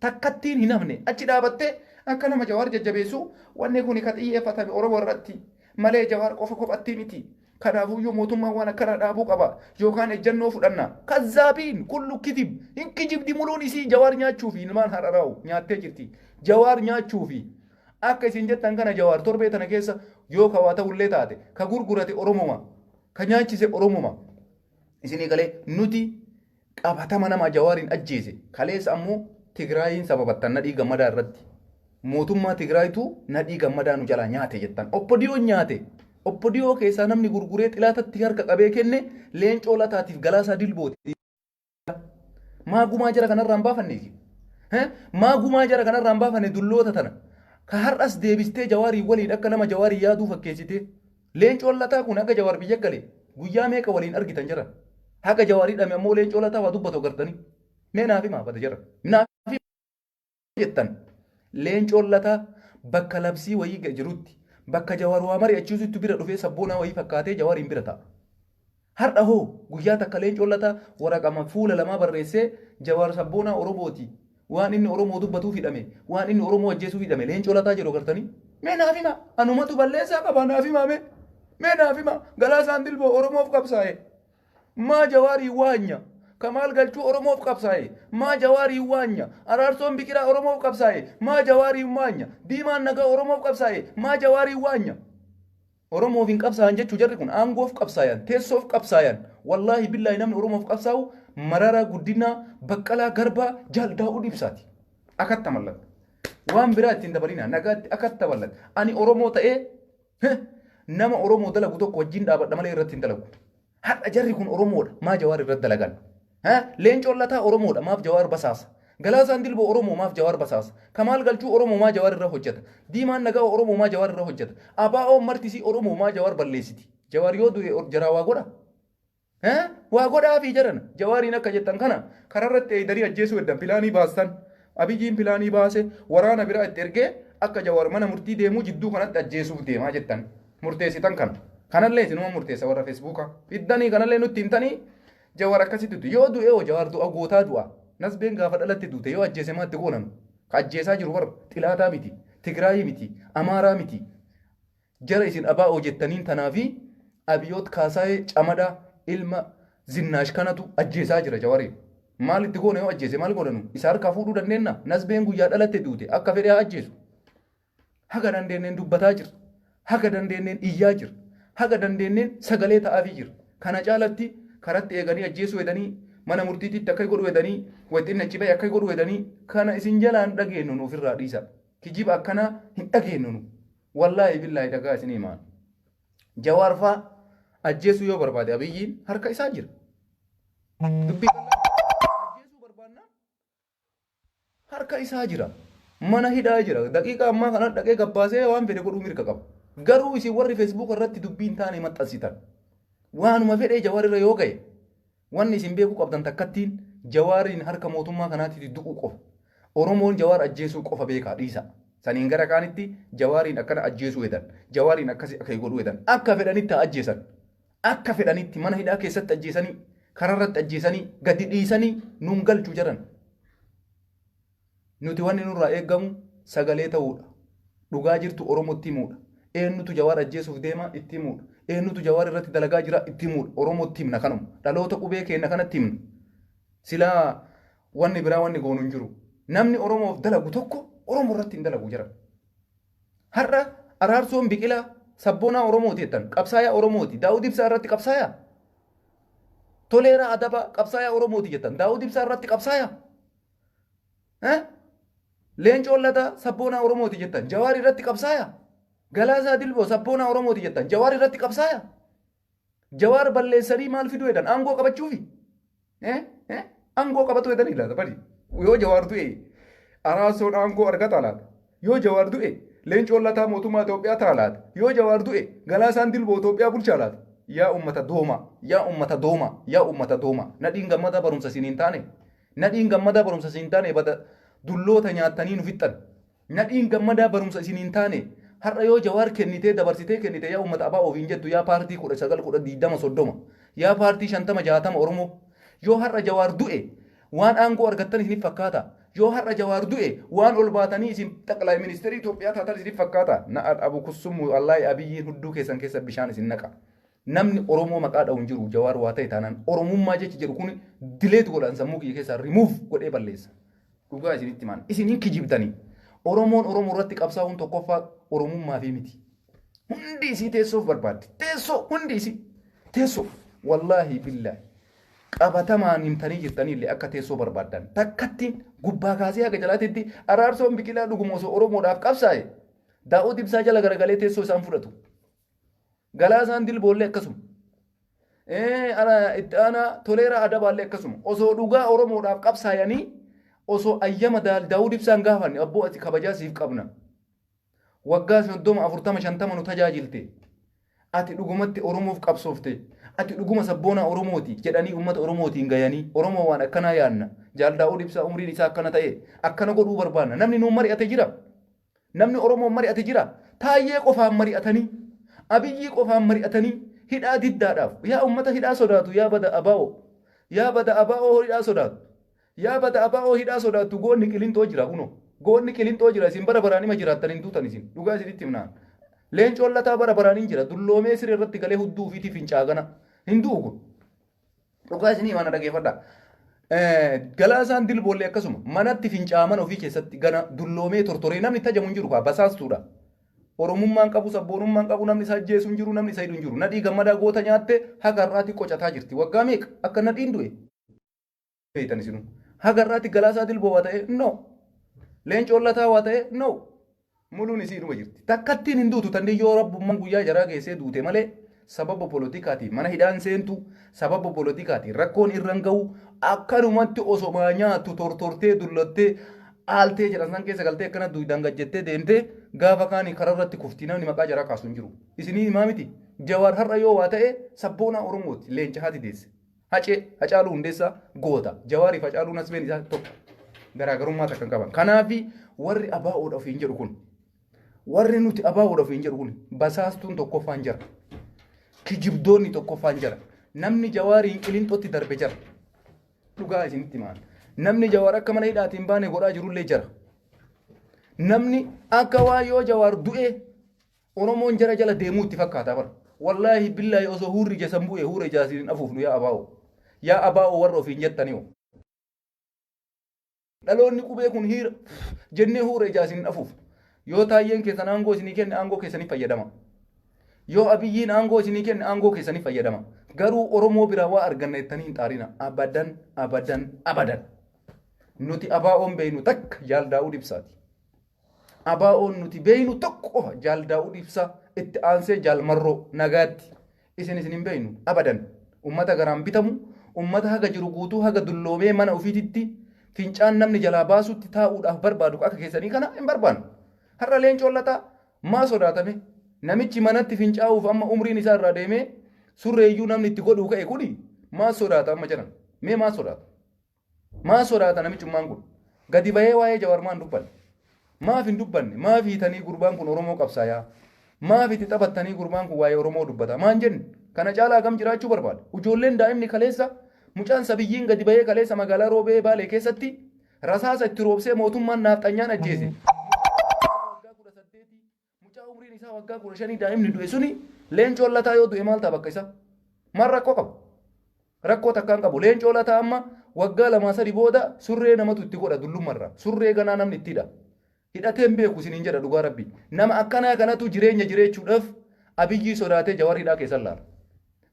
S1: takkattiin hin hafne achi dhaabattee akka nama Jawaar jajjabeessu wanni kun ka xiyyeeffatame Oromoo irratti malee Jawaar qofa kophattii miti Kanaafuyyuu mootummaan waan akkana dhaabuu qaba yookaan ejjennoo fudhanna. Kazzaabiin kullu kitib hin kijibdi muluun isii jawaar nyaachuufi ilmaan hararaa'u nyaattee jirti. Jawaar nyaachuufi akka isin jettan kana jawaar torbee tana keessa yoo ka waa ta'ullee taate ka gurgurate Oromoma ka nyaachise Oromoma. Isinii galee nuti qabatama nama jawaariin ajjeese kaleessa ammoo Tigraayiin sababattan nadhii gammadaa irratti. Mootummaa Tigraayitu nadhii gammadaa nu jalaa nyaate jettan. Oppodiyoon nyaate. Oppodiyoo keessaa namni gurguree xilaatatti harka qabee kenne leencoo lataatiif galaasaa dilbooti. Maagumaa jara kanarraan baafanneeti. Maagumaa jara kanarraan baafanne dulloota tana. Ka har'as deebistee jawaarii waliin akka nama jawaarii yaaduu fakkeessitee. Leencoon lataa kun akka jawaar biyya galee guyyaa meeqa waliin argitan jira. Haga jawaarii dhame ammoo leencoo lataa waa dubbatu agartanii. Mee naaf himaa bata jira. Naaf jettan leencoon lataa bakka labsii wayii jirutti. Bakka jawaar waa mari'achiisutti bira dhufee sabboonaa wayii fakkaatee jawaariin bira ta'a. Har'a hoo guyyaa takka leencoon lataa waraqama fuula lamaa barreessee jawaar sabboonaa Oromooti. Waan inni Oromoo dubbatuuf hidhame, waan inni Oromoo ajjeesuuf hidhame leencoo lataa jedhu agartanii. Mee naaf himaa anumatu balleessaa qaba naaf himaa mee naaf himaa Galaasaan Dilboo Oromoof qabsaa'e. Maa jawaarii waanya. Kamaal galchuu Oromoof qabsaa'e. Maa jawaarii waanya. Araarsoon biqiraa Oromoof qabsaa'e. Maa jawaarii waanya. Diimaan nagaa Oromoof qabsaa'e. Maa jawaarii waanya. Oromoof hin qabsaa'an jechuu jarri kun aangoof qabsaa'an, teessoof qabsaa'an. Wallaahi billaahi namni Oromoof qabsaa'u Mararaa Guddinaa, Baqqalaa Garbaa, Jaal Daawwit Ibsaati. Akatta mallat. Waan biraa ittiin dabalinaa nagaatti akatta mallat. Ani Oromoo ta'ee nama Oromoo dalagu tokko wajjin dhaabadha malee irratti hin dalagu. Hadha jarri kun Oromoodha. Maa jawaar irratti dalagan. Leencoon lataa Oromoodha. Maaf jawaar basaasa. Galaasaan Dilboo Oromoo maaf jawaar basaasa. Kamaal galchuu Oromoo maa jawaar irra hojjeta. Diimaan nagaa Oromoo maa jawaar irra hojjeta. Abaa'oo martisii Oromoo maa jawaar balleessiti. Jawaar yoo du'e jaraa waa godha. Waa godhaa fi jedhan jawaariin akka jettan kana kararratti eedarii ajjeesuu eddan pilaanii baastan. Abiyyiin pilaanii baase waraana biraa itti ergee akka jawaar mana murtii deemuu jidduu kanatti ajjeesuuf deemaa jettan. Murteessitan kana. Kanallee isinuma murteessa warra Feesbuukaa. Iddanii kanallee nutti himtanii jawaar akkasitti yoo du'e oo jawaar du'a gootaa du'a. Nasbeen gaafa dhalatti duute yoo ajjeese maatti goonan. Ka ajjeesaa jiru warra xilaataa miti, Tigraayii miti, Amaaraa miti. Jara isin abaa'oo jettaniin tanaafi Abiyyoot Kaasaayee Camadaa ilma Zinnaash kanatu ajjeesaa jira jawaariin. Maal itti goone yoo ajjeese maal godhanu? Isa harkaa fuudhuu dandeenya. Nasbeen guyyaa dhalatte duute akka fedhe haa ajjeesu. Haga dandeenyeen dubbataa jira. Haga dandeenyeen iyyaa jira. Haga dandeenyeen sagalee ta'aafii jira. Kana caalatti karatti eeganii ajjeesuu edanii mana murtiititti akka godhu edanii wanti achi bahe akka godhu edanii kana isin jalaan dhageenyu nuuf irraa dhiisa. Kijiba akkanaa hin dhageenyu nu. Wallaahi billaahi dhagaa isin himaan. Jawaar faa ajjeesuu yoo barbaade Abiyyiin harka isaa jira. Dubbii ajjeesuu barbaanna harka isaa jira. Mana hidhaa jira. Daqiiqa ammaa kana dhaqee gabbaasee waan fedhe godhuu mirga qaba. Garuu isin warri Feesbuuk irratti dubbiin taane maxxansitan. Waanuma fedhee jawaar irra yoo ga'e wanni isin beekuu qabdan takkattiin jawaariin harka mootummaa kanaatti du'uu qofa. Oromoon jawaar ajjeesuu qofa beekaa dhiisa. Saniin gara kaanitti jawaariin akkana ajjeesuu edan. Jawaariin akkasii akka godhuu edan. Akka fedhanitti ajjeesan. Akka fedhanitti mana hidhaa keessatti ajjeesanii kararratti ajjeesanii gadi dhiisanii nuun galchuu jiran. Nuti wanni nurraa eeggamu sagalee ta'uudha. Dhugaa jirtu Oromootti himuudha. Eenyutu jawaar ajjeesuuf deema itti himuudha. Eenyutu jawaar irratti dalagaa jira itti himuudha. Oromootti himna kanuma. Dhaloota qubee keenya kanatti himna. Silaa wanni biraa wanni goonu hin jiru. Namni Oromoof dalagu tokko Oromoo irratti hin dalagu jira. Har'a araarsoon biqilaa sabboonaa Oromooti jettan qabsaayaa Oromooti. Daawwit Ibsaa irratti qabsaayaa. Toleeraa Adabaa qabsaayaa Oromooti jettan Daawwit Ibsaa irratti qabsaayaa. Leencoon lataa sabboonaa Oromooti jettan Jawaar irratti qabsaayaa. Galaasaa Dilboo sabboonaa Oromooti jettan Jawaar irratti qabsaayaa. Jawaar balleessanii maal fiduu jedhan aangoo qabachuufi. Aangoo qabatu jedhanii laata bari. Yoo Jawaar du'e araarsoon aangoo argata laata. Yoo Jawaar du'e leencoon lataa mootummaa Itoophiyaa ta'a laata. Yoo Jawaar du'e Galaasaan Dilboo Itoophiyaa bulchaa laata. Yaa ummata dooma, yaa ummata dooma, yaa ummata dooma. Nadhiin gammadaa barumsa isin hin taane. Nadhiin gammadaa barumsa isin hin taane bada dulloota nyaatanii nu fixxan. Nadhiin gammadaa barumsa isin hin taane. Har'a yoo Jawaar kennitee dabarsitee kennite yaa ummata abaa ofiin jettu yaa paartii 19-20-30 yaa paartii 50-60 Oromoo. Yoo har'a Jawaar du'e waan aangoo argattan isin fakkaata. Yoo har'a Jawaar du'e waan ol baatanii isin xaqlaa ministeerii Itoophiyaa taatan isin fakkaata. Na abu kussumu wallahi Abiyyiin hudduu keessan keessa bishaan isin naqa. namni Oromoo maqaa dha'uun jiru Jawaar waa ta'e taanaan Oromummaa jechi jedhu kun dileet godhan sammuu kiyya keessaa rimuuf godhee balleessa. Dhugaa isinitti maan isiniin kijibtanii Oromoon Oromoo irratti qabsaa'uun tokkoffaa Oromummaa fi miti. Hundi isii teessoof barbaaddi. Teessoo hundi isii teessoo wallaahi billaahi qabatamaan himtanii jirtanii illee akka teessoo barbaaddan takkattiin gubbaa kaasee haga jalaatitti araarsoon biqilaa dhuguma osoo Oromoodhaaf qabsaa'e daa'uu Ibsaa jala garagalee teessoo isaan fudhatu. Galaasaan dilboollee akkasuma. Itti aanaa toleeraa adabaallee akkasuma. Osoo dhugaa Oromoodhaaf qabsaayanii osoo ayyama daa'uu Ibsaan gaafanne abboo ati kabajaa siif qabna. Waggaa 30 40 50 nu tajaajilte. Ati dhugumatti Oromoof qabsoofte. Ati dhuguma sabboonaa Oromooti jedhanii uummata Oromootiin gayanii Oromoo waan akkanaa yaanna. Jaal daa'uu Ibsaa umriin isaa akkana ta'e akkana godhuu barbaanna. Namni nuun mari'ate jira. Namni Oromoon mari'ate jira. Taayyee qofaan mari'atanii. Abiyyi qofaan mari'atanii hidhaa diddaadhaaf yaa ummata hidhaa sodaatu yaa bada abaa'oo hidhaa sodaatu yaa bada abaa'oo hidhaa sodaatu goonni qilintoo jira kuno goonni qilintoo jira isin bara baraan ima jiraattan hin duutan isin dhugaa isinitti himnaan leencoon lataa bara baraan hin jira dulloomee siree irratti galee hudduu ofiitii fincaagana hin du'u kun dhugaa isinii mana dhageeffadhaa. Galaasaan dilboollee akkasuma manatti fincaaman ofii keessatti gana dulloomee tortoree namni tajamu hin jiru basaastuudha. Oromummaan qabu sabboonummaan qabu namni isaa ajjeesu hin jiru namni isaa hidhu hin jiru. Nadhii gammadaa goota nyaatte haga irraatti qocataa jirti. Waggaa meeqa akka nadhiin du'e? Beeytan isinu. Haga irraatti galaasaa dilboo waa ta'e no. Leencoon lataa waa ta'e no. Muluun isii dhuma jirti. Takkattiin hin duutu tandi yoo rabbummaan guyyaa jaraa geessee duute malee sababa poolotikaati mana hidhaan seentu sababa poolotikaati rakkoon irraan gahu akkanumatti osoo nyaattu tortortee dullattee aaltee jedhan san keessa galtee akkana duudaan gajjettee deemtee gaafa kaanii karaa irratti kuftii namni maqaa jaraa kaasu hin jiru. Isinii himaa miti. Jawaar har'a yoo waa ta'e sabboonaa Oromooti leenca haati deesse. Hacaaluu hundeessaa goota. Jawaariif Hacaaluun asbeen isaa tokko. Garaagarummaa takkan qaban. Kanaafi warri abaa'oodha ofiin jedhu kun. Warri nuti abaa'oodha ofiin jedhu kun basaastuun tokkoffaan jira. Kijibdoonni tokkoffaan jira. Namni Jawaariin qilintootti darbe jira. Dhugaa isinitti himaa. Namni Jawaar akka mana hidhaatiin baane godhaa jirullee jira. Namni akka waa yoo Jawaar du'e Oromoon jara jala deemuu itti fakkaata bara. Wallaahi billaahi osoo hurri jesan bu'e hurri jaasiin afuufnu yaa abaa'oo. Yaa abaa'oo warra ofiin jettanii. Dhaloonni qubee kun hiira jennee hurri jaasiin afuufnu. Yoo taayyeen keessan aangoo isinii kenne aangoo keessanii fayyadama. Yoo abiyyiin aangoo isinii kenne aangoo keessanii fayyadama. Garuu Oromoo biraa waa arganna jettanii hin xaarina. Abadan. Nuti abaa'oon beeynu takka Jaal daa'uu Ibsaati. Abaa'oon nuti beeynu tokko qofa Jaal daa'uu Ibsaa itti aansee Jaal Marroo nagaatti. Isin hin beeynu abadan. Ummata garaan bitamu, ummata haga jiru guutuu haga dulloomee mana ofiititti fincaan namni jalaa baasutti taa'uudhaaf barbaadu akka keessanii kana hin barbaannu. Har'a leencoon lataa maa sodaatame? Namichi manatti fincaa'uuf amma umriin isaa irraa deemee surreeyyuu namni itti godhuu ka'e kuni maa sodaata amma jedhan? Mee maa sodaata? Maa sodaata namichummaan kun? Gadi bahee waa'ee Jawaar maan dubbanne? Maaf hin dubbanne? Maaf hiitanii gurbaan kun Oromoo qabsaayaa? Maaf itti taphattanii gurbaan kun waa'ee Oromoo dubbata? Maan jenne? Kana caalaa gam jiraachuu barbaada? Ijoolleen daa'imni kaleessa mucaan sabiyyiin gadi bahee kaleessa magaalaa Roobee Baalee keessatti rasaasa itti roobsee mootummaan naafxanyaan ajjeese. Mucaa umriin isaa waggaa 15 daa'imni du'e suni leencoon lataa yoo du'e maal ta'a bakka isaa? Maal rakkoo qaba? Rakkoo takkaan qabu. Leencoo lataa amma waggaa 2-3 booda surree namatu itti godha dullummarra. Surree ganaa namni itti hidha. Hidhateen beeku isiniin jedha dhugaa rabbi. Nama akkanaa kanatu jireenya jireechuudhaaf Abiyyi sodaatee Jawaar hidhaa keessa laala.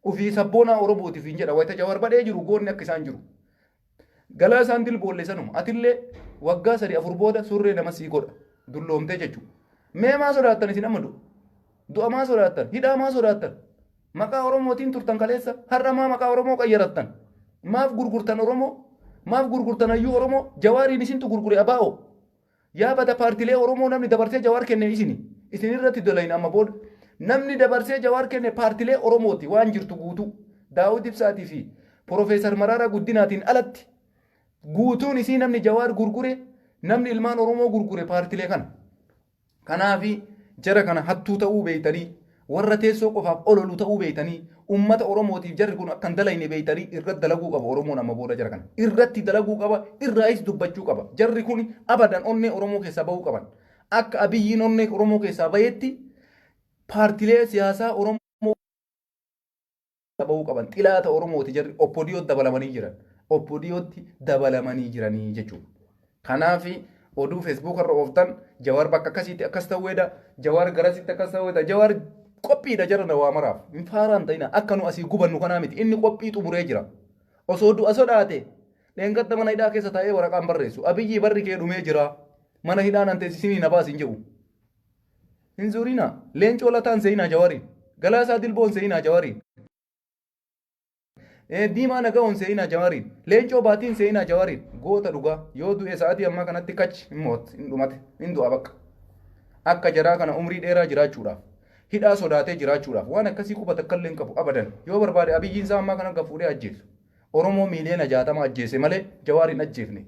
S1: Ufii sabboonaa Oromootiif hin jedha. Wayita Jawaar badhee jiru goonni akka isaan jiru. Galaasaan dilboollee sanuma. Atillee waggaa 3-4 booda surree nama sii godha. Dulloomtee jechuudha. Mee maa sodaattan isin amma du'a? Du'a maa sodaattan? Hidhaa maa sodaattan? Maqaa Oromootiin turtan kaleessa har'a maa maqaa Oromoo qayyarattan? Maaf gurgurtan Oromoo? Maaf gurgurtan hayyuu Oromoo? Jawaariin isintu gurgure abaa'oo. Yaa bada paartilee Oromoo namni dabarsee Jawaar kenne isini. Isin irratti dolayin amma booda. Namni dabarsee Jawaar kenne paartilee Oromooti waan jirtu guutuu. Daawwit Ibsaatii fi Profeesar Mararaa Guddinaatiin alatti guutuun isii namni Jawaar gurgure namni ilmaan Oromoo gurgure paartilee kana. Kanaafi jara kana hattuu ta'uu beeytanii warra teessoo qofaaf ololu ta'uu beeytanii ummata Oromootiif jarri kun akkan dalayne beeytanii irratti dalaguu qaba Oromoon amma booda jara kana. Irratti dalaguu qaba, irraayis dubbachuu qaba. Jarri kun abadan onnee Oromoo keessaa bahuu qaban. Akka Abiyyiin onnee Oromoo keessaa bahetti paartilee siyaasaa Oromoo bahuu qaban xilaata Oromooti jarri oppodiyootti dabalamanii jiran. Oppodiyootti dabalamanii jiranii jechuudha. Kanaaf oduu feesbuuk irra ooftan Jawaar bakka akkasiitti akkas ta'uudha. Jawaar garasitti akkas ta'uudha. Jawaar qophiidha jara na waa maraaf. Hin faaraan ta'ina akka nu asii gubannu kanaa miti. Inni qophii xumuree jira. Osoo du'a sodaate dheengadda mana hidhaa keessa taa'ee waraqaan barreessu. Abiyyi barri kee dhumee jira. Mana hidhaan anteessisinii na baasin jedhu. Hin zuurina. Leencoo lataan seenaa Jawaariin. Galaasaa Dilboon seenaa Jawaariin. Diimaa nagaa'oon seenaa Jawaariin. Leencoo baatiin seenaa Jawaariin. Goota dhugaa yoo du'e sa'aatii ammaa kanatti kachi hin moot hin dhumate hin du'a bakka. Akka jaraa kana umrii dheeraa jiraachuudhaaf. Hidhaa sodaatee jiraachuudhaaf waan akkasii qubata akka illee hin qabu abadan. Yoo barbaade Abiyyiin isaa ammaa kana akka fuudhee ajjeesu. Oromoo miiliyoona 60 ajjeese malee Jawaariin ajjeefne.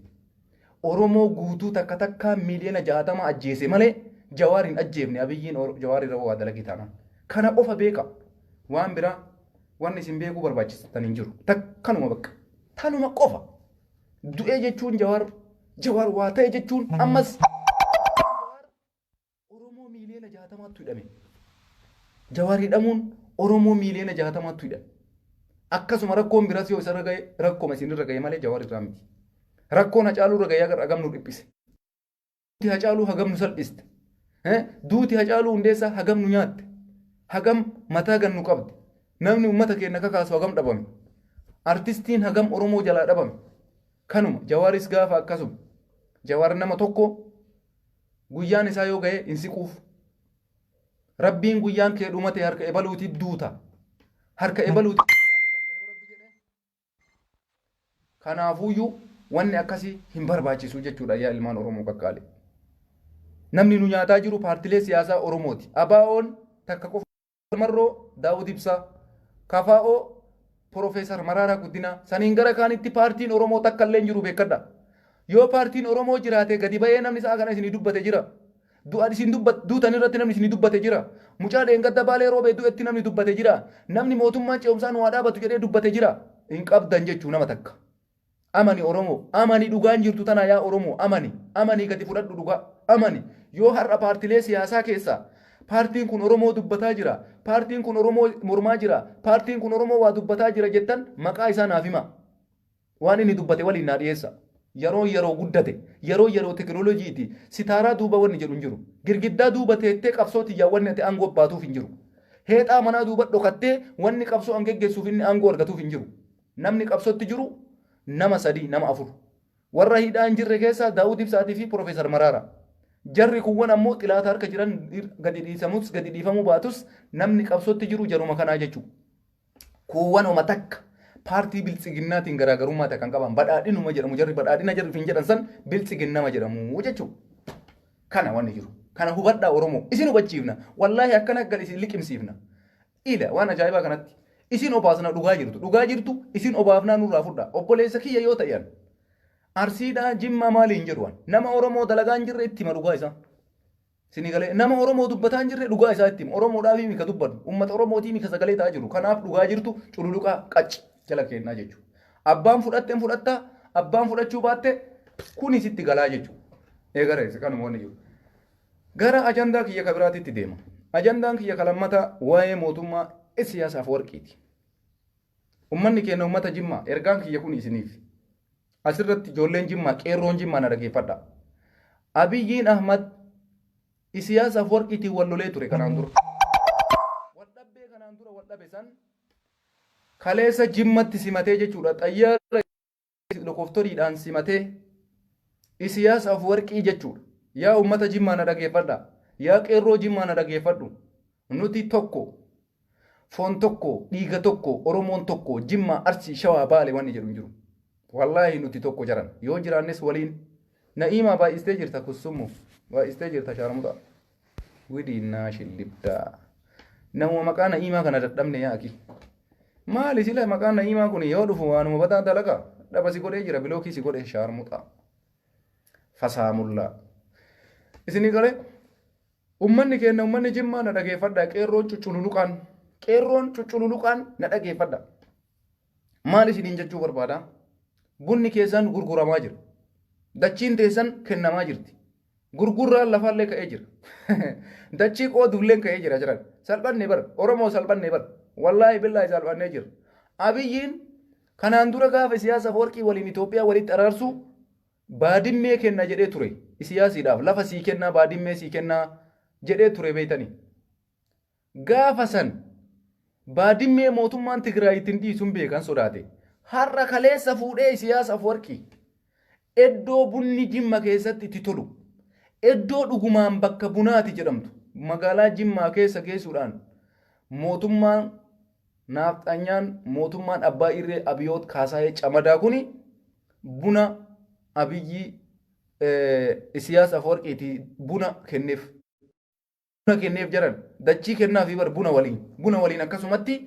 S1: Oromoo guutuu takka takkaa miiliyoona 60 ajjeese malee Jawaariin ajjeefne. Abiyyiin Jawaarirra waa dalagii taanaan. Kana qofa beeka. Waan biraa wanni isin beekuu barbaachisatan hin jiru. Takkanuma bakka. Tanuma qofa. Du'ee jechuun Jawaar waa ta'e jechuun ammas Oromoo miiliyoona 60tu hidhame. Jawaar hidhamuun Oromoo miiliyoona 60tu hidhame. Akkasuma rakkoon biraas yoo isarra gahe rakkooma isinirra gahe malee Jawaar irraa miti. Rakkoon Hacaaluu irra gahe hagam nu dhiphise. Duuti Hacaaluu hagam nu salphiste. Duuti Hacaaluu Hundeessaa hagam nu nyaatte. Hagam mataa gan nu qabde. Namni uummata keenya kakaasu hagam dhabame. Artistiin hagam Oromoo jalaa dhabame. Kanuma Jawaaris gaafa akkasuma. Jawaar nama tokko guyyaan isaa yoo gahe hin siquuf. Rabbiin guyyaan kee dhumate harka ebaluuti duuta. Harka ebaluuti. Kanaafuyyuu wanni akkasii hin barbaachisu jechuudha yaa ilmaan Oromoo qaqqaale. Namni nu nyaataa jiru paartilee siyaasaa Oromooti. ABO'n takka qofa marroo Daawwit Ibsaa. KFO Profeesar Mararaa Guddinaa. Saniin gara kaanitti paartiin Oromoo takka illee hin jiru beekadha. Yoo paartiin Oromoo jiraate gadi ba'ee namni isaa kana isinii dubbate jira. Duutan irratti namni isinii dubbate jira. Mucaa dheengadda baalee roobee du'etti namni dubbate jira. Namni mootummaan ce'umsaan waa dhaabatu jedhee dubbate jira. Hin qabdan jechuu nama takka. Amani Oromoo. Amani dhugaan jirtu tana yaa Oromoo. Amani. Amani gadi fudhadhu dhugaa. Amani. Yoo har'a paartilee siyaasaa keessaa paartiin kun Oromoo dubbataa jira. Paartiin kun Oromoo mormaa jira. Paartiin kun Oromoo waa dubbataa jira jettan maqaa isaa naaf hima. Waan inni dubbate waliin naa dhiyeessa. Yeroo guddate. Yeroo teknooloojiiti. Sitaaraa duuba wanni jedhu hin jiru. Girgiddaa duuba teettee qabsooti yaa wanni ati aangoo baatuuf hin jiru. Heexaa manaa duuba dhokattee wanni qabsoo an geggeessuuf inni aangoo argatuuf hin jiru. Namni qabsootti jiru nama 3 nama 4. Warra hidhaa hin jirre keessaa Daawwit Ibsaatii fi Profeesar Mararaa. Jarri kuwwan ammoo xilaata harka jiran gadi dhiisamus gadi dhiifamuu baatus namni qabsootti jiru jaruma kanaa jechuudha. Kuwwan oma takka paartii biltsiginnaatiin garaagarummaa takkan qaban badhaadhinuma jedhamu jarri badhaadhina jarri fin jedhan san biltsiginnama jedhamu jechuudha. Kana wanni jiru. Kana hubadhaa Oromoo. Isin hubachiifna. Wallaahi akkana gal isin liqimsiifna. Ila waan ajaa'ibaa kanatti. Isin obaasna dhugaa jirtu. Dhugaa jirtu isin obaafnaa nurraa fudhaa. Obboleessa kiyya yoo ta'an. Arsiidhaa Jimmaa maaliin jedhuwan nama Oromoo dalagaa hin jirre itti hima dhugaa isaa. Sinigalee nama Oromoo dubbataa hin jirre dhugaa isaa itti hima. Oromoodhaaf mika dubbatu. Uummata Oromootii mika sagalee ta'aa jiru. Kanaaf dhugaa jirtu cululuqaa qacci jala kennaa jechuudha. Abbaan fudhatteen fudhattaa abbaan fudhachuu baatte kunis itti galaa jechuudha. Eegarees kanuma wanni jiru. Gara ajandaa kiyya kabiraatitti deema. Ajandaan kiyya kalammata waa'ee mootummaa siyaasa afworqiiti. Uummanni keenya uummata Jimmaa ergaan kiyya kun isiniif. Asirratti ijoolleen Jimmaa qeerroon Jimmaa na dhageeffadha. Abiyyiin Ahmad isayyaas afworqiitiin wal lolee ture kanaan dura. Waldhabbee kanaan dura waldhabe san kaleessa Jimmatti simatee jechuudha. Xayyaara lokoftoriidhaan simatee isayyaas afworqii jechuudha. Yaa uummata Jimmaa na dhageeffadha. Yaa qeerroo Jimmaa na dhageeffadhu. Nuti tokko foon tokko dhiiga tokko Oromoon tokko Jimmaa Arsii Shawaa Baale wanni jedhu hin jiru. Wallahi nuti tokko jaran yoo jiraannes waliin na'iimaa baay'istee jirta kusummu baay'istee jirta shaarmuta widiinaa shillibdaa namuma maqaa na'iimaa kana dadhabne yaaki maali sila maqaa na'iimaa kun yoo dhufu waanuma bataa dalaga dhabasi godhee jira bilookii si godhe shaarmuta fasaamullaa isini galee ummanni keenya ummanni Jimmaa na dhageeffadha qeerroon cucululuqaan na dhageeffadha maal isiniin jechuu barbaada. Bunni keessan gurguramaa jira. Dachiin teessan kennamaa jirti. Gurgurraan lafaallee ka'ee jira. Dachii qooduulleen ka'ee jira jiran. Salphanne bar. Oromoo salphanne bar. wallahi billahi salphannee jira. Abiyyiin kanaan dura gaafa siyaasa afworqii waliin Itoophiyaa walitti araarsu baadimmee kenna jedhee ture. Siyaasiidhaaf lafa sii kennaa baadimmee sii kennaa jedhee ture beeytanii. Gaafa san baadimmee mootummaan Tigraay ittiin dhiisuun beekan sodaate. Har'a kaleessa fuudhee siyaasa afworqii iddoo bunni Jimma keessatti itti tolu. Iddoo dhugumaan bakka bunaati jedhamtu magaalaa Jimmaa keessa geessuudhaan mootummaan naafxanyaan mootummaan abbaa irree Abiyoot Kaasaayee Camadaa kuni buna Abiyyi siyaasa afworqiiti buna kenneef. Buna kenneef jedhan dachii kennaaf bar buna waliin akkasumatti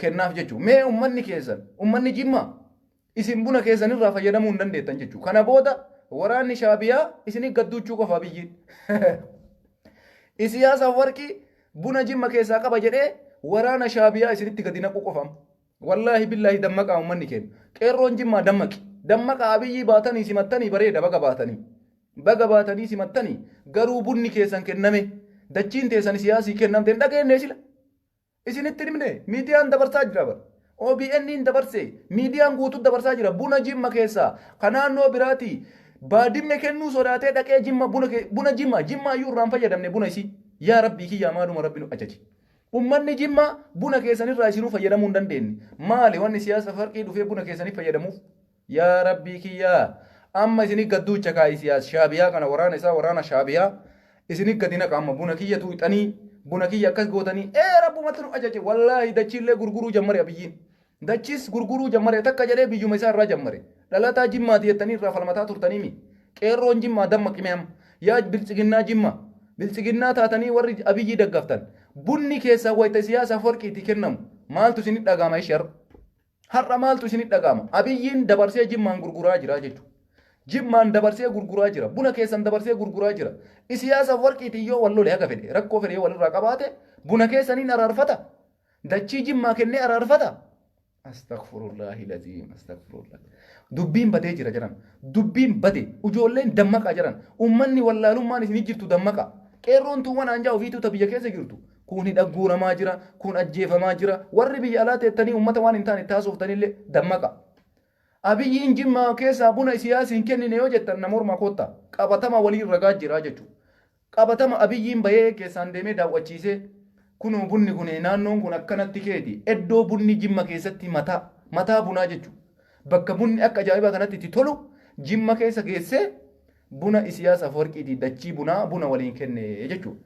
S1: kennaaf jechuudha. Mee ummanni Jimmaa isin buna keessanirraa fayyadamuu hin dandeettan jechuudha. Kana booda waraanni shaabiyaa isinii gadduuchuu qofa Abiyyiin. Siyaasa afworqii buna Jimma keessaa qaba jedhee waraana shaabiyaa isinitti gadi naquu qofam. Wallaahi billaahi dammaqaa ummanni keenya. Qeerroon Jimmaa dammaqi. Dammaqa Abiyyii baatanii simattanii bareeda baga baatanii. Baga baatanii simattanii garuu bunni keessan kenname dachiin teessan siyaasii kennamte hin dhageenye sila. Isinitti himne miidiyaan dabarsaa jira bara. OBN dabarsee miidiyaan guutuu dabarsaa jira buna Jimma keessaa kan naannoo biraati baadimme kennuu sodaatee dhaqee Jimma buna Jimma iyyuu irraan fayyadamne buna isii yaa rabbii kiyyaa maaluma rabbi nu ajaji. Ummanni Jimma buna keessanirraa isinuu fayyadamuu hin dandeenye. Maali wanni siyaasa afworqii dhufee buna keessanii fayyadamuuf? Yaa rabbii kiyyaa amma isinii gadduucha kaa'ii siyaasa shaabiyaa kana waraana isaa waraana shaabiyaa isinii gadi naqa amma buna kiyya tuuxanii buna kiyya akkas gootanii rabbumatti nu ajaje wallaahi dachiillee gurguruu jammare Abiyyiin. Dachis gurguruu jammare takka jedhee biyyuma isaa irraa jammare. Dhalataa Jimmaati jettanii irraa falmataa turtaniimi. Qeerroon Jimmaa dammaqime amma yaa bilchiginnaa Jimmaa bilchiginnaa taatanii warri Abiyyii daggaftan bunni keessaa wayita siyaasa afworqiitti kennamu maaltu isinii dhagama ishee har'a maaltu isinii dhagama Abiyyiin dabarsee Jimmaan gurguraa jira jechuudha. Jimmaan dabarsee gurguraa jira buna keessan dabarsee gurguraa jira. Siyaasa afworqiitti yoo wallolee haga fedhe rakkoo fedhee walirraa qabaate buna keessaniin araarfata dachii Jimmaa kennee araarfata. Astaghfirullahi lazim astaghfirullah. Dubbiin badee jira jiran dubbiin bade ijoolleen dammaqaa jiran ummanni wallaalummaan isinii jirtu dammaqa. Qeerroon tuuwwan anjaa ofiitu ta biyya keessa jirtu kun hidhagguuramaa jira kun ajjeefamaa jira warri biyya alaa teettanii ummata waan hin taane taasoftanillee dammaqa. Abiyyiin Jimmaa keessaa buna siyaasiin kennine yoo jettan nama ormaa koottaa qabatama waliin ragaa jira jechuudha. Qabatama Abiyyiin bahee keessaan deemee daawwachiisee kunoo bunni kun naannoon kun akkanatti keeti iddoo bunni Jimma keessatti mataa bunaa jechuudha. Bakka bunni akka ajaa'ibaa kanatti itti tolu Jimma keessa geessee buna siyaasa afworqiitii dachii buna waliin kenne jechuudha.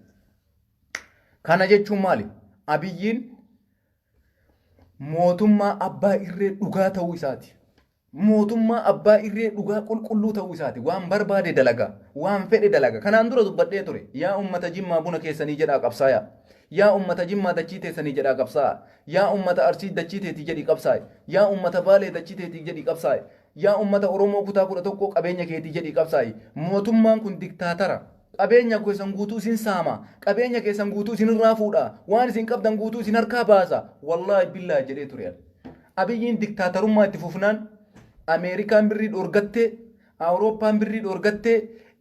S1: Kana jechuun maali? Abiyyiin mootummaa abbaa irree dhugaa ta'uu isaati. Mootummaa abbaa irree dhugaa qulqulluu ta'uu isaati. Waan barbaade dalaga waan fedhe dalaga. Kanaan dura dubbadhee ture yaa ummata Jimmaa buna keessanii jedhaa qabsaaya. Yaa ummata Jimmaa dachii teessanii jedhaa qabsaa'aa. Yaa ummata Arsii dachii teetii jedhii qabsaa'e. Yaa ummata Baalee dachii teetii jedhii qabsaa'e. Yaa ummata Oromoo kutaa 11 qabeenya keetii jedhii qabsaa'e. Mootummaan kun diktaatara. Qabeenya keessan guutuu isin saama. Qabeenya keessan guutuu isin irraa fuudha. Waan isin qabdan guutuu isin harkaa baasa. Wallaahi billaahi jedhee ture. Abiyyiin diktaatarummaa itti fufnaan Ameerikaan birrii dhorgattee Awurooppaan birrii dhorgattee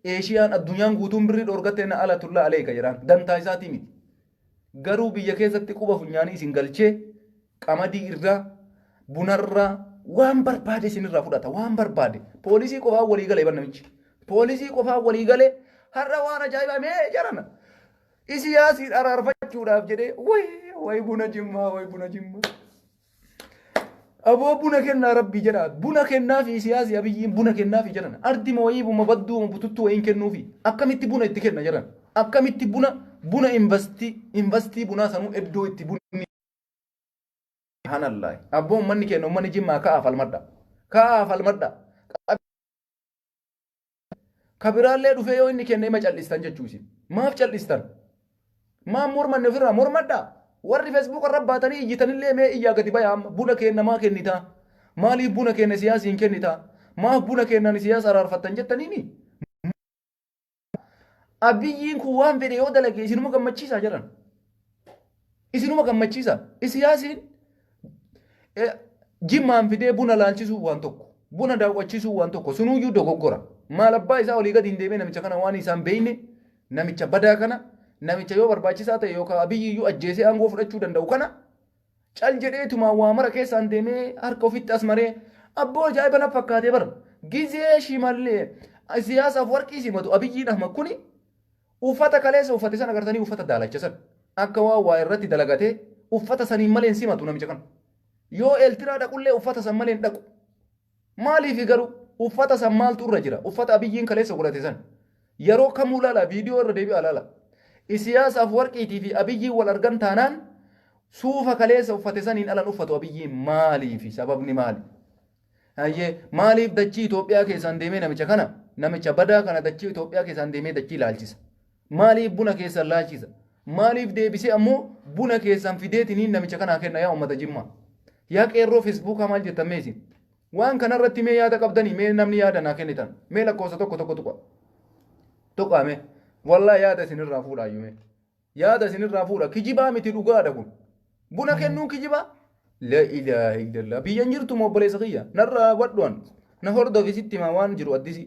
S1: Eeshiyaan addunyaan guutuun birrii dhorgattee na ala tullaa aleeka jedhaan dantaa isaatii miti. Garuu biyya keessatti quba funyaanii isin galchee qamadii irraa bunarraa waan barbaade isinirraa fudhata waan barbaade poolisii qofaa walii galee barnamichi poolisii qofaa walii galee har'a waan ajaa'ibaa mee jarana siyaasiin araarfachuudhaaf jedhee way buna Jimmaa aboo buna kennaa rabbii jedhaa buna kennaa fi siyaasi Abiyyiin buna kennaa fi jedhan ardi mooyii buma badduu bututtuu wayiin kennuu fi akkamitti buna itti kenna jedhan akkamitti buna investii bunaa sanuu iddoo itti bunni hanallaahi abboon manni kenna ummanni Jimmaa ka'aa falmadha kabiraallee dhufee yoo inni kenne ima callistan jechuusi maaf callistan maaf mormanne ofirraa mormadha warri Facebook irra baatanii iyyitanillee mee iyyaa gadi bayaa buna kenna maa kennita maaliif buna kenna siyaasiin kennita maaf buna kennan siyaasa araarfattan jettaniimi Abiyyiin kun waan fedhe yoo dalage isinuma gammachiisaa jedhan isinuma gammachiisa siyaasiin Jimmaan fidee buna laalchisuu waan tokko buna daawwachiisuu waan tokko sunuyyuu dogoggora maal abbaa isaa olii gadi hin deemee namicha kana waan isaan beeyne namicha badaa kana namicha yoo barbaachisaa ta'e yookaan Abiyyiyyuu ajjeesee aangoo fudhachuu danda'u kana cal jedheetuma waa mara keessaan deemee harka ofitti as maree abboo ajaa'iba na fakkaatee bar gizee shimallee siyaasa afworqii simatu Abiyyi Ahmad kuni uffata kaleessa uffate san agartanii uffata daalacha san akka waa irratti dalagatee uffata saniin malee simatu namicha kana yoo eeltiraa dhaqullee uffata san malee dhaqu maaliif garuu uffata san maaltu irra jira uffata Abiyyiin kaleessa godhate san yeroo kamuu laala viidiyoo irra deebi'aa laala siyaasa afworqiitii fi Abiyyiin wal argan taanaan suufa kaleessa uffate saniin alan uffatu Abiyyiin maaliif sababni maali hayyee maaliif dachii Itoophiyaa keessaan deemee namicha kana namicha badaa kana dachii Itoophiyaa keessaan deemee dachii laalchisa maaliif buna keessan laalchisa maaliif deebisee ammoo buna keessan fideetiniin namicha kanaa kenna yaa ummata Jimmaa yaa qeerroo feesbuukaa maal jettan meesin waan kanarratti mee yaada qabdanii mee namni yaada naa kennitan mee lakkoofsa tokko tuqame wallahi yaada isinirraa fuudha ayyume yaada isinirraa fuudha kijibaa miti dhugaadha kun buna kennuun kijibaa la ilaha illallah biyyan jirtu obboleessa kiyya narraa wadhuan na hordofi sitti maa waan jiru addisi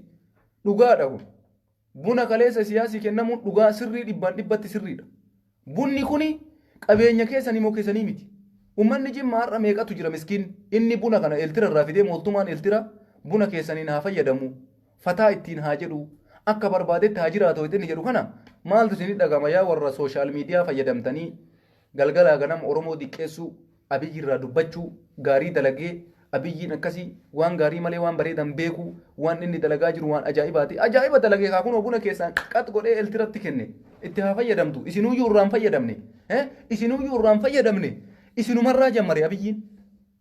S1: dhugaadha kun buna kaleessa siyaasii kennamuun dhugaa sirrii dhibbatti sirriidha bunni kuni qabeenya keessanii moo keessanii miti ummanni Jimmaa har'a meeqatu jira miskiin inni buna kana eeltira irraa fidee mootummaan eeltira buna keessaniin haa fayyadamu fataa ittiin haa jedhu akka barbaadetti haa jiraatu inni jedhu kana maaltu isin dhagama yaa warra sooshaal miidiyaa fayyadamtanii galgalaa ganama Oromoo diqqeessuu Abiyyi irraa dubbachuu gaarii dalagee Abiyyiin akkasii waan gaarii malee waan bareedan beeku waan inni dalagaa jiru waan ajaa'ibaati ajaa'iba dalagee kaa kunoo buna keessaan qat godhee eeltiratti kenne itti haa fayyadamtu isinuyyuu irraan fayyadamne isinuyyuu irraan fayyadamne isinumarraa jammare Abiyyiin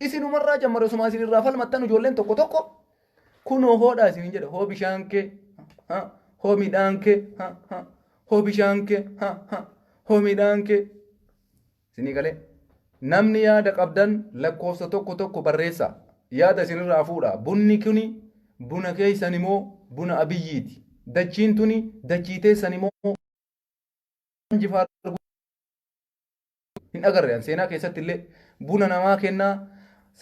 S1: isinumarraa jammare osuma isin irraa falmattan ijoolleen tokko kunoo hoodhaa isin jedha hoo bishaan kee hoo midhaan kee hoo bishaan kee hoo midhaan kee isinii galee namni yaada qabdan lakkoofsa tokko barreessa yaada isinirraa fuudha bunni kuni buna keessan immoo buna Abiyyiiti dachiin tuni dachii teessan immoo jifaar hin agarre seenaa keessatti illee buna namaa kennaa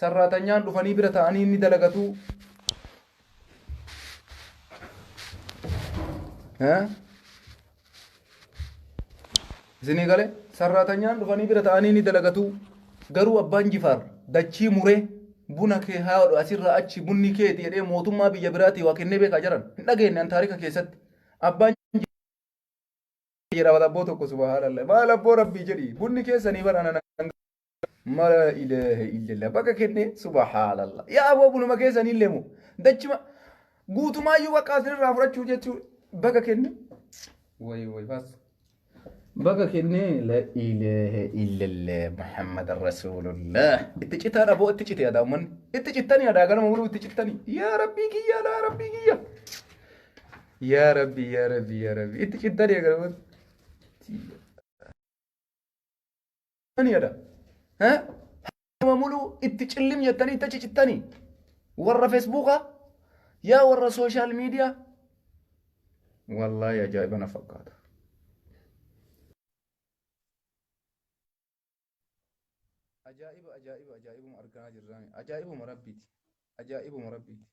S1: sarraatanyaan dhufanii bira ta'anii inni dalagatu isinii galee sarraatanyaan dhufanii bira ta'anii inni dalagatu garuu abbaan jifaar dachii muree buna kee haadhu asirraa achi bunni keeti jedhee mootummaa biyya biraatii waa kennee beekaa jiran hin dhageenye an taarika keessatti abbaan jedha abboo tokko subhaanallah maal abboo rabbii jedhi bunni keessanii barana mala ilaha illallah bakka kennee subhaanallah yaa abboo bunuma keessanii illee moo dachima guutumaayyuu bakka asirraa fudhachuu jechuu bakka kenne way baas بقى كني لا إله إلا الله محمد رسول الله اتجتها أبو اتجتها هذا من اتجتني هذا قال ما بقوله اتجتني يا ربي كيا لا ربي كيا يا ربي يا ربي يا ربي اتجتني قال ما تاني هذا ها ما بقوله اتجلم يتني اتجتني ورا فيسبوك يا ورا سوشيال ميديا والله يا جايب أنا فقط أجائب أركان جراني أجائب مربيتي أجائب مربيتي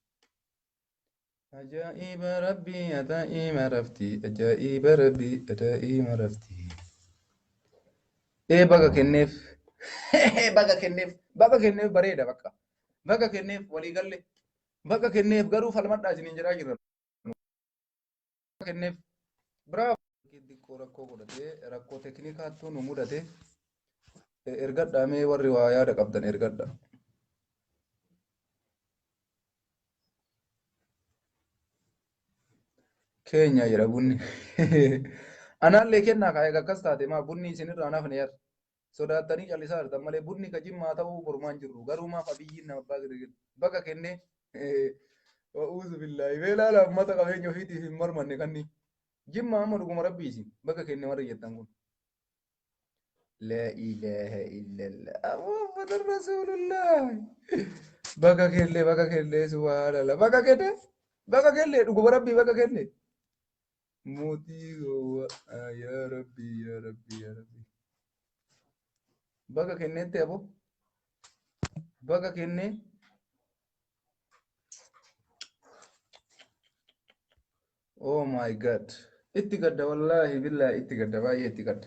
S1: أجائب ربي أدائي مرفتي أجائب ربي أدائي مرفتي إيه بقى كنف بقى كنف بريدة بقى كنف ولي قال لي بقى كنف قالوا فالمرة عشان جرا جرا كنف برافو كده كوركو كده ركو تكنيكات تو نمودة ergadha mee warri waa yaada qabdan ergadha keenya jira bunni anallee kennaa kaayee akkas taate maa bunni isinirraa nafne yar sodaatanii callisaa jirtan malee bunni ka Jimmaa ta'uu mormaan jirru garuu maaf Abiyyiin nama abbaa girgir bakka kennee wa'uuzu billaahi beelaala ummata qabeenya ofiitiif hin mormanne kanni Jimmaa amma dhuguma rabbiisi bakka kenne warri jettan kun لا إله إلا الله محمد رسول الله بقى كله سبحان الله بقى كله دوغو ربي بقى كله موتي هو يا ربي يا ربي يا ربي بقى كله انت ابو بقى كله او ماي جاد اتقد والله بالله اتقد باي اتقد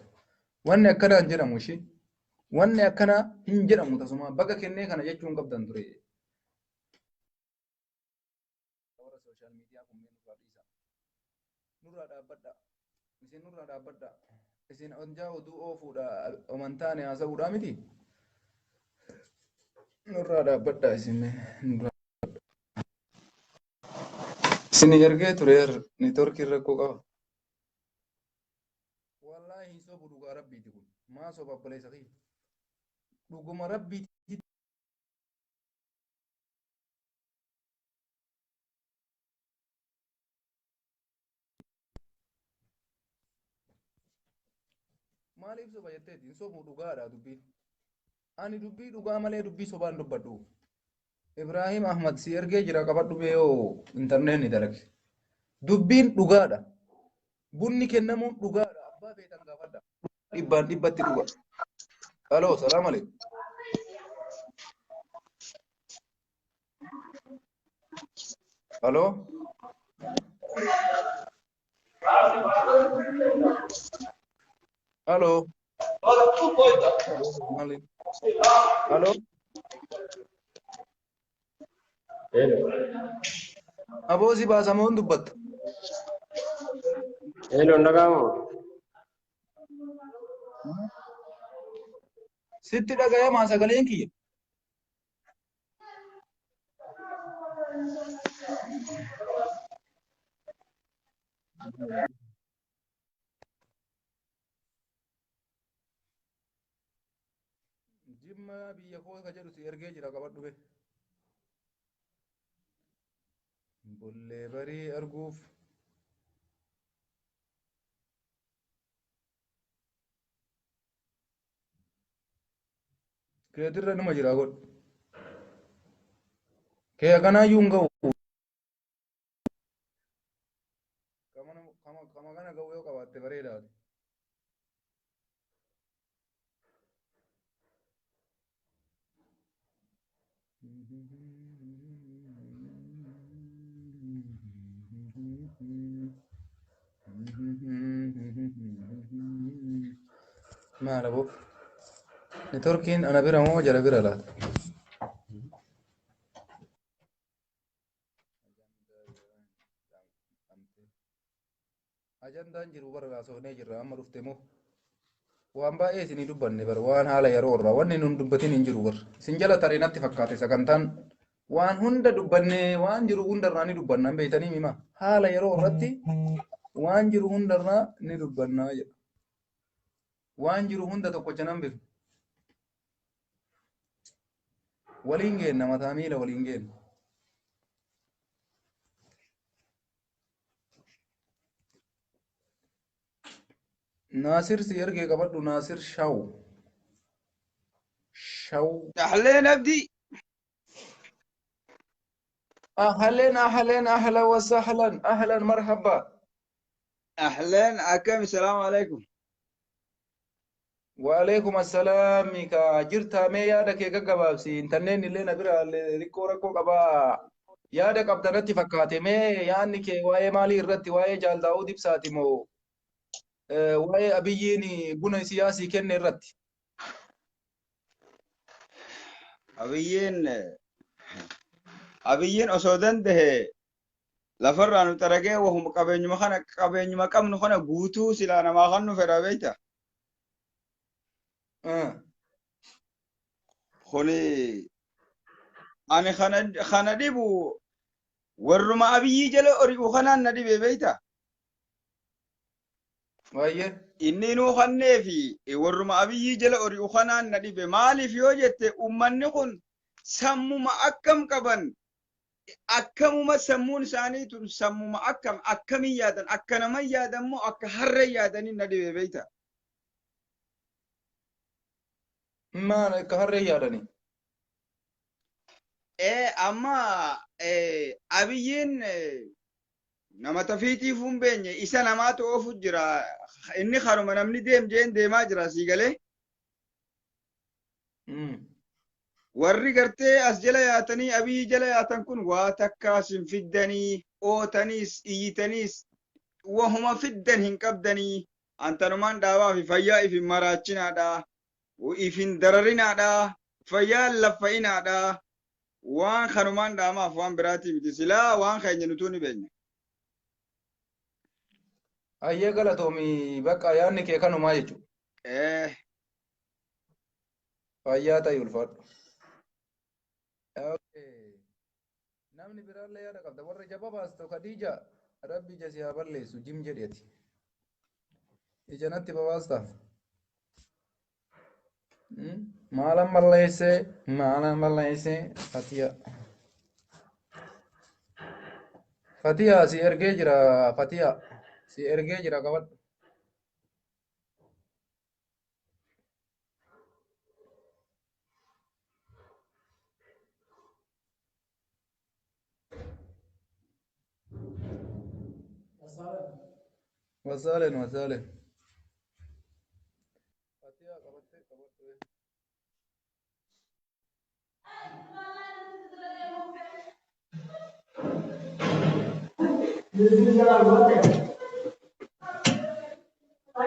S1: wanni akkana jiramu shi wanni akkana hin jedhamu tasuma baga kennee kana jechuun qabdan ture. Warra sooshaal miidiyaa kunneen nurraa dhiisa. Nurraa dhaabbadha. Isin nurraa dhaabbadha. Isin onjaa oduu oofuudha amantaane haasa'uudhaa miti. Nurraa dhaabbadha isin. Isin ergee ture neetworkii rakkoo qaba. Wallaahi sobu dhugaa rabbiiti kun. Maa soba obboleessa kiyya. Dhuguma rabbiiti. Maaliif soba jetteetiin sobuu dhugaadha dubbiin. Ani dubbii dhugaa malee dubbii sobaan dubbadhu. Ibraahim Ahmad si ergee jira qabadhu beeyoo intarneetni dalage. Dubbiin dhugaadha. Bunni kennamuun dhugaadha. Abbaa feetan gaafadha. Dhibbaan dhibbatti dhuga. Aloo salaam alaikum. Aloo. Aloo. Aloo. Aboo si baasamoon dubbatta.
S2: Hello, nagamo.
S1: Sitti dhagayamaa sagaleen kiyya. Jimma biyya koo ka jedhu si ergee jira qabadhu be. Bullee barii arguuf. Keetirra nima jira godhu. Kee akkanaayyuu hin ga'u. Kama kana ga'u yoo qabaatte bareedaati. Maal aboo? Neetworkiin ana bira moo jara bira laata? Ajandaan jiru bara gaasofnee jirra amma dhufte moo? Waan baay'ee isinii dubbanne bara waan haala yeroo irraa wanni nun dubbatin hin jiru bara. Isin jala taree natti fakkaate sagantaan waan hunda dubbanne waan jiru hundarraa ni dubbanna beeytanii mima. Haala yeroo irratti waan jiru hundarraa ni dubbannaa jedha. Waan jiru hunda tokkocha nan bifu. Waliin geenna mataa miila waliin geenna. Naasir si ergee qabadhu Naasir Shaw. Shaw.
S3: أهلين أبدي.
S1: أهلا أهلا أهلا وسهلا أهلا مرحبا.
S3: أهلين أكم السلام عليكم.
S1: وعليكم السلام ميكا جرتا مي يادك يا قبابسي انترنين اللي نبرا ريكو ركو قبا يادك أبدانتي فكاتي مي يعني كي واي مالي الرتي واي جال داود بساتي مو واي أبييني بنا سياسي كن الرتي
S3: أبيين أصودن ده لفرانو ترجع وهم قبين ما كم نخنا غوتو سلانا ما خنو فرابيتا خوني أنا خنا ديبو ورما أبيي جلو أريو خنا ندي ببيتا
S1: وايه
S3: إني نو خنّي في ورما أبيي جلو أريو خنا ندي بمالي في وجهة أمّن خن سمو ما أكم كبن أكم ما سمون ساني تون سمو ما أكم يادن أكنا ما يادن مو أكهر يادن ندي ببيتا
S1: ما كهر يادني
S3: أما أبيين nama tafiitii fuun beenye isa namaatu oofu jira inni haruma namni jeen deemaa jira sii galee warri gartee as jala yaatanii Abiyyi jala yaatan kun waa takkaas hin fiddanii ootaniis iyyitaniis wahuma fiddan hin qabdanii antanumaan dhaabaa fi fayyaa ifi maraachinaadha ifin dararinaadha fayyaan laffa'inaadha waan kanumaan dhaamaaf waan biraati miti silaa waan keenya nutuu ni beekna.
S1: Ayyee galatoomi bakka yaadni kee kanumaa jechuudha. Fayyaa ta'e ulfaadhu. Namni biraallee yaada qabda warra jaba baastu Khadija rabbi ija si haa balleessu jim jedheeti. Ija natti babaasta. Maalan balleesse Fatiya. Fatiya si ergee jira Fatiya si ergee jira qabadhu. Wasalen. Fatiya qabatte qabadhu.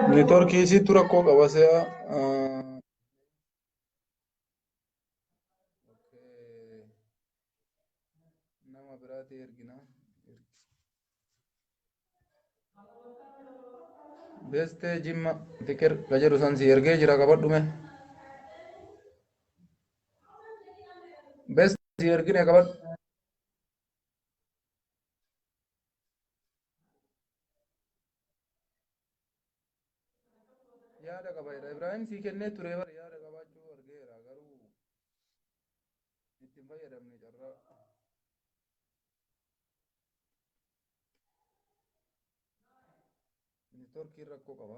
S1: Neetworkii situ rakkoo qaba se'a. Nama biraati ergina. Beste jimma fikir gajeru san si ergee jira qabadhume. Beste si ergine qabadhu. Yaada qabaadha. Ibrahim si kennee ture bara yaada qabaachuu argeera garuu ittiin fayyadamne carraa. Neetworkii rakkoo qaba.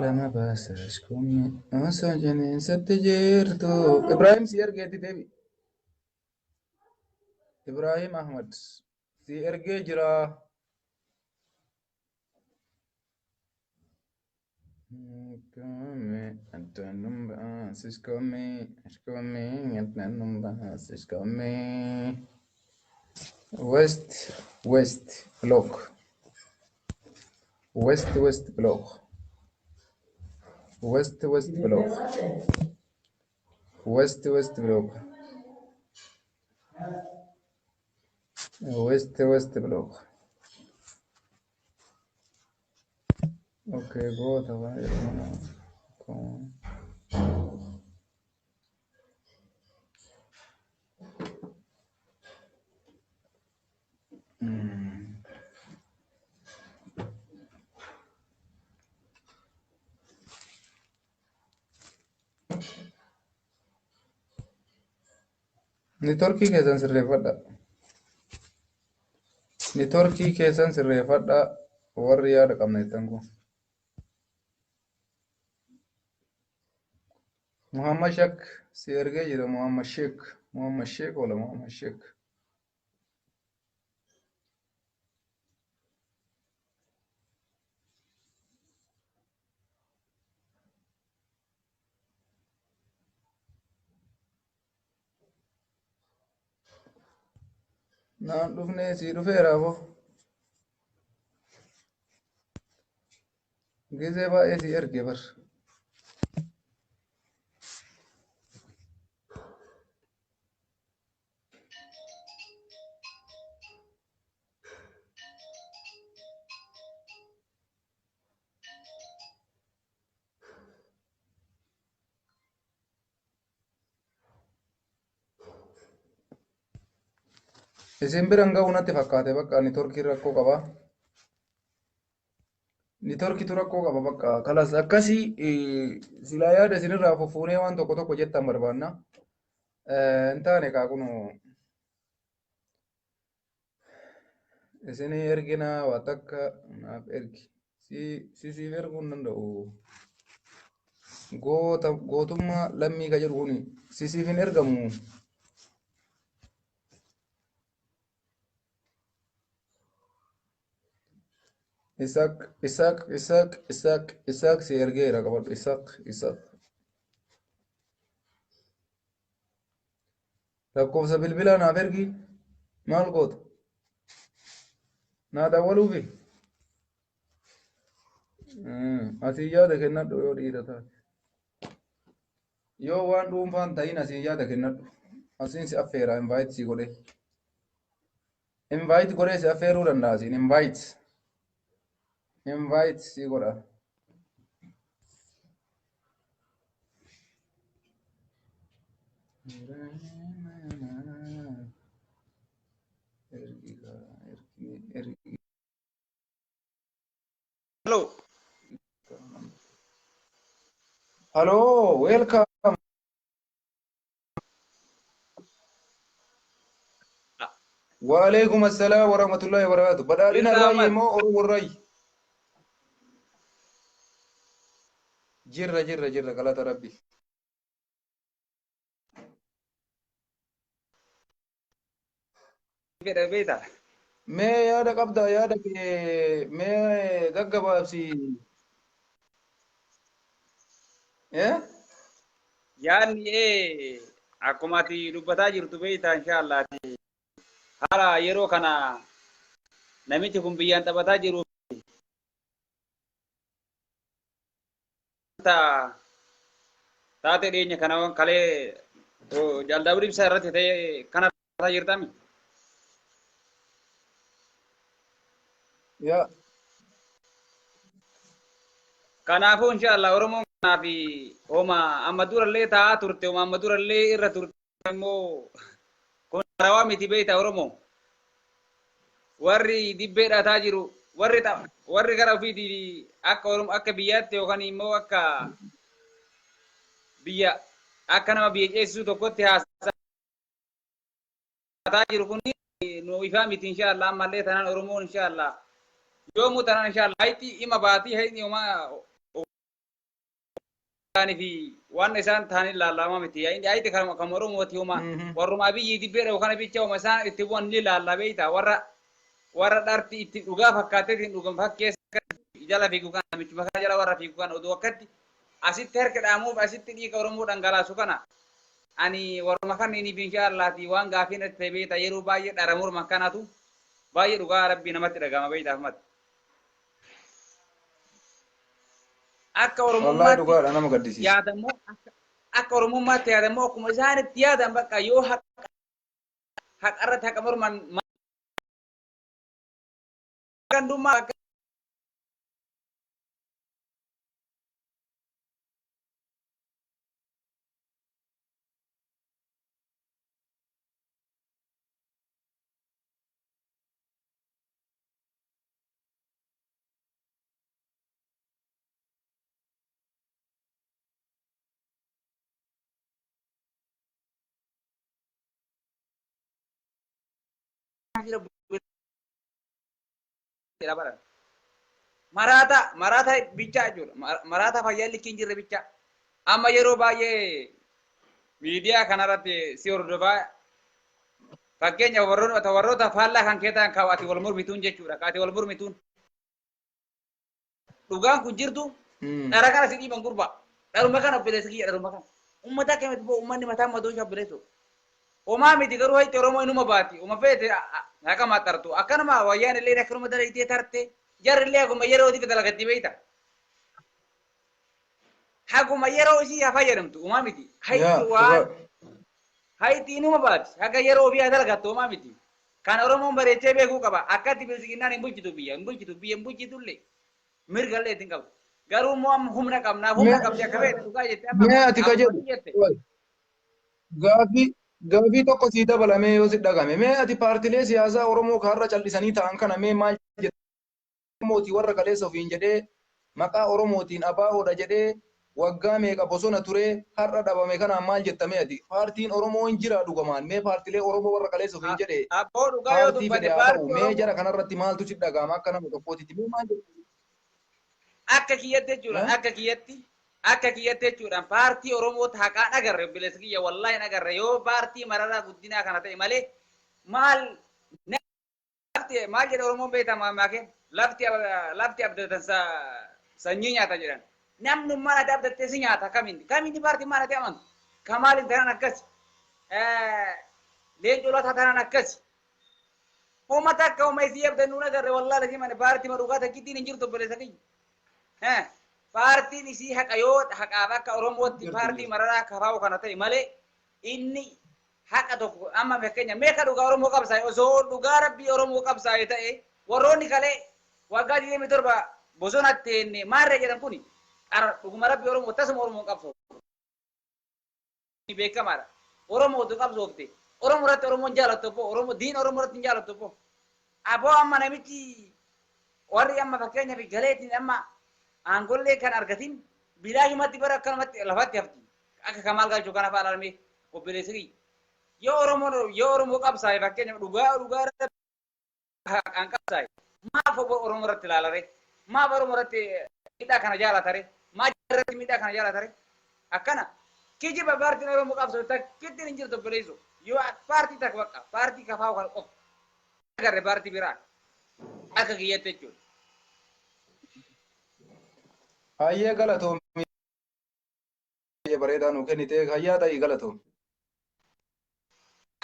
S1: Lama baasas kummi osoo jeniinsatti jirtu. Ibrahim si ergeetti deebi. Ibrahim Ahmad si ergee jira. West block. West block. West block. West block. West block. Okay, go to Neetworkii keessan sirreeffadha. Neetworkii keessan sirreeffadha warri yaada qabna jettan kun. Muhammad Shak si ergee jira Muhammad Sheek wala Muhammad Sheek. Naan dhufnee si dhufeera moo? Gizee baay'ee si erge bar. Isin biran ga'uu natti fakkaate bakka neetworkii rakkoo qaba. Neetworkiitu rakkoo qaba bakka kalas akkasii silaa yaada isinirraa fufuunee waan tokko jettan barbaanna. Hin taane kaakunu isin ergina waa takka naaf ergi. Siif erguu hin danda'u. Gootummaa lammii ka jedhu kuni siif hin ergamu. Isaaq si ergeera qabadhu Isaaq. lakkoofsa bilbilaa naaf ergi maal goota naa dawwaluufi asii yaada kennadhu yoo dhiira taate yoo waan dhuunfaan ta'in asii yaada kennadhu asiin si affeera invite si godhe invite godhee si affeeruu danda'a asiin invite si godha
S3: Hello.
S1: hello welcome وعليكم السلام ورحمة الله وبركاته بدالنا
S3: Ibsaa
S1: الرأي
S3: Ahmad.
S1: مو أو الرأي جرة جرة جرة قالت ربي
S3: Fedha beektaa?
S1: ما يا ده قبضة يا ده ما قبضة بسي إيه
S3: Yaadni akkuma ati dubbataa jirtu beektaa inshaallah. Haala yeroo kana namichi kun biyyaan taphataa jiru taate dhiyeenya kana kalee Jaal daawwit Ibsaa irratti ta'e kana taphataa jirtami.
S1: يا
S3: Kanaafuu inshaallah Oromoon kanaaf hooma amma durallee taa'aa turte hooma amma durallee irra turte immoo kun harawaa miti beektaa Oromoo. Warri dibbee dhaataa jiru warri gara ofiitii akka biyyaatti yookaan immoo akka biyya akka nama biyya ceesisuu tokkotti haasataa jiru kun nu ifaa miti inshaallah ammallee tanaan Oromoon inshaallah yoomuu tanaan inshaallah hayti ima baatii hayni fi waan isaan ta'anii ilaalamaa miti hayti kan Oromooti warruma Abiyyi dibbeedha yookaan bicha isaan itti bu'an ni ilaalla beektaa warra dharti itti dhugaa fakkaateetiin dhugan fakkeessa jala fiigu kana namichi makaa jala warra fiigu kana oduu akkatti asitti harka dhaamuuf asitti dhiiga Oromoo dhangalaasu kana ani warra kanneen inshaallaati waan gaafiin itti ta'e beektaa yeroo baay'ee dharamur makkanatu baay'ee dhugaa rabbii namatti dhagama beektaa Ahmad. Akka Oromummaatti yaadamoo akka Oromummaatti yaadamoo akkuma isaanitti yaadan bakka yoo haqarratti haqa morman gandummaa marata bicha jechuudha. Marata fayyaan likkii hin jirre bicha. Amma yeroo baay'ee miidiyaa kanarratti si hordofaa fakkeenya warroota faallaa kan keetaan kaawwati wal mormituun jechuudha. Kaati wal mormituun. Dhugaan kun jirtu dhara kana si dhiiban gurba. Dharuma kana obboleessa kiyya dharuma kana. Uummata akkamitti boo uummanni mataa madoon shabbileessu. Homaa miti garuu hayti Oromoo inuma baati. Uma feete haqa maxxartu. Akkanuma wayyaan illee akkanuma dalaitee tarte. Jarri illee akkuma yeroo itti dalagatti beekta. Haguma yeroo isii haa fayyadamtu homaa miti. Hayti inuma baati. Haga yeroo ofii dalagattu homaa miti. Kan Oromoon bareechee beekuu qaba. Akkatti bilisiginnaan hin bulchitu biyya. Hin bulchitullee. Mirga illee ittiin qabu. Garuu immoo amma humna qabnaaf humna qabdi akka beektu dhugaa jettee
S1: Mee ati ka jedhu gaafii tokko sii dabalamee yoo si dhagame mee ati paartilee siyaasaa Oromoo kaarra callisanii ta'an kana mee maal jedhu Oromootii warra kaleessa ofiin jedhee maqaa Oromootiin abaahoodha jedhee waggaa meeqa bosona turee har'a dhabame kanaan maal jettame ati paartiin Oromoo hin jira dhugamaan mee paartilee Oromoo warra kaleessa ofiin jedhee paartii fedhe haa ta'u mee jara kanarratti maaltu si dhagama akka nama tokkootitti mee maal jedhu
S3: akka kiyyatti jechuudha akka kiyyatti jechuudha paartii Oromoo haqaan agarre obboleessa kiyya wallaahi hin agarre yoo paartii mararaa guddinaa kana ta'e malee maal jedha Oromoon beekama maakeen lafti abdatan sanyii nyaata jedhan namni mana abdattee si nyaata kamitti paartii mana ta'e amantu kamaaliin tanan akkas
S2: leencoo lataa tanaan akkasi uummata akka uumma isii abdannuun agarre wallaahi lafii mana paartii maruugaa takkittiin hin jirtu obboleessa kiyya paartiin isii haqa yoo haqaaf akka oromootti paartii mararaa kafaa'u kana ta'e malee inni haqa tokko amma fakkeenya meeqa dhugaa oromoo qabsaa'e osoo dhugaa rabbii oromoo qabsaa'e ta'e warroonni kalee waggaa 27 bosonatti enne maarree jedhan kuni dhuguma rabbii oromoo tasuma oromoo qabsoo beekamaadha oromootu qabsoofte oromoo irratti oromoon jaalattu obbo oromoo diin oromoo irratti hin jaalattu obbo aboo amma namichi warri amma fakkeenya fi galeetiin amma aangollee kan argatin bilaashumatti bara akkanumatti lafatti hafti akka kamaal galchuu kana fa'aa ilaalame obboleessi yoo oromoo qabsaa'e fakkeenya dhugaa kan qabsaa'e maaf oromoo irratti ilaalare maaf oromoo irratti miidhaa kana jaalatare maaf irratti miidhaa kana jaalatare akkana kijiba paartiin oromoo qabsaa'e takkittiin hin jirtu obboleessu yoo paartii takka bakka paartii kafaa'u kan qofa agarre paartii biraa akka kiyyatte jechuudha.
S1: Hayyee galatoomii bareedaa nuu kennite hayyaa ta'ii galatoomii.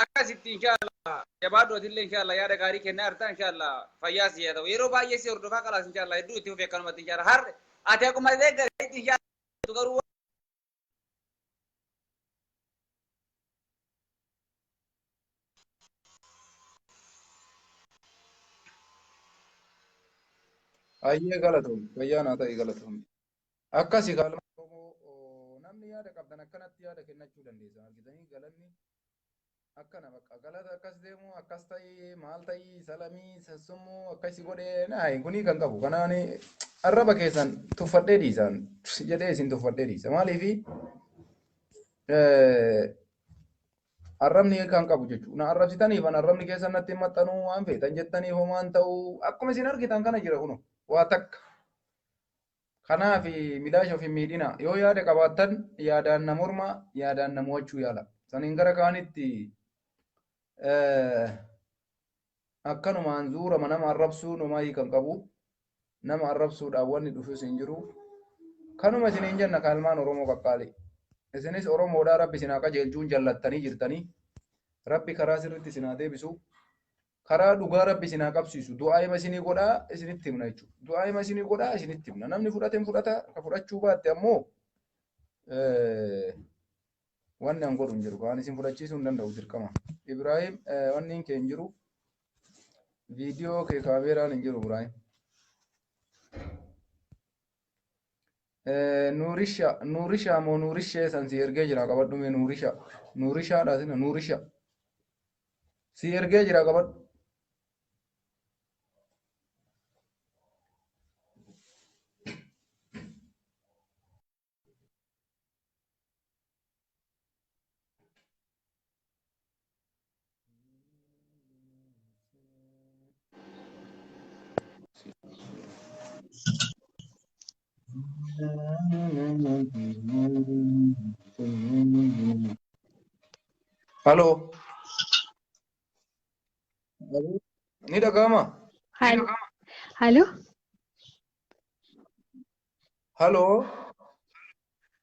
S2: Akkasitti inshaallah jabaadhootillee inshaallah yaada gaarii kennaa jirta inshaallah fayyaa si haa ta'u yeroo baay'ee si hordofaa qalaas inshaallah hedduu itti fufee akkanumatti inshaallah har'a ati akkuma illee gareetti inshaallah garuu
S1: Hayyee galatoomii fayyaa naa ta'ii galatoomii. Akkasi kaalma namni yaada qabdan akkanatti yaada kennachuu dandeessa. Argitanii galanni akkana bakka galata akkas deemu akkas ta'ii maal ta'ii salamii sassumuu akkasi godhee naay kunii kan qabu. Kanaan arraba keessan tuffadhee dhiisan jedhee isin tuffadhee dhiisa. Maaliifi arrabni kan qabu jechuudha. Na arrabsitaniif an arrabni keessan natti hin maxxanuu waan feetan jettaniif homaan ta'uu akkuma isin argitan kana jira kuno waa takka. Kanaaf milaasha of hin miidhina yoo yaada qabaattan yaadaan na morma yaadaan na mo'achuu yaala. Saniin gara kaanitti akkanumaan zuurama nama arrabsuu numaayii kan qabu nama arrabsuudhaan wanni dhufus hin jiru. Kanuma isiniin jenna kaalmaan Oromoo qaqqaali. Isinis Oromoodhaa rabbi isinaa qajeelchuun jallattanii jirtanii rabbi karaa sirriitti isinaa deebisu. Karaa dhugaa rabbi isinaa qabsiisu du'aa'ima isinii godhaa isinitti himna jechuudha. Du'aa'ima isinii godhaa isinitti himna. Namni fudhateen fudhata ka fudhachuu baatte ammoo wanni an godhu hin jiru. Waan isin fudhachiisuu hin danda'u dirqama. Ibraahim wanni hin kee hin jiru. Viidiyoo kee kaameeraan hin jiru Ibraahim. Nuurishaa moo nuurishee san si ergee jira qabadhume nuurishaa. Nuurishaadhaa sina nuurishaa. Si ergee jira qabadhu. Halo. Ni dhaga'ama?
S4: Halo.
S1: Halo.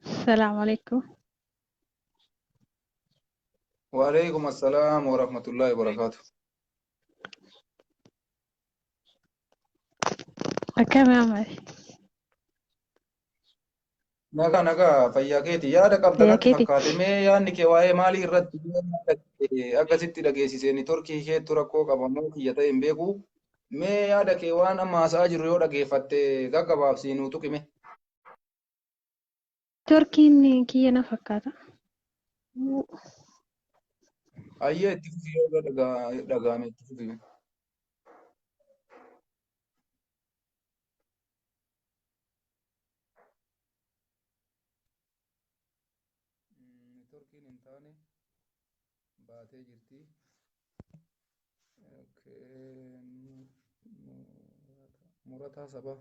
S4: Assalamu alaikum.
S1: Wa alaikum assalam wa rahmatullahi wa barakatuh.
S4: Akkam Ahmad.
S1: Naga fayyaa keeti yaada qabdan akka fakkaate mee yaadni kee waa'ee maalii irratti akkasitti dhageessiseen torkii keetu rakkoo qabamoo kiyya ta'e hin beeku mee yaada kee waan amma haasa'aa jiru yoo dhageeffatte gaggabaabsii nuu tuqime.
S4: Turkiin kiyya na fakkaata.
S1: Ayyee itti fufii yoo dhaga'ame itti fufii. Turkiin hin taane baatee jirti. Murataa sabaa.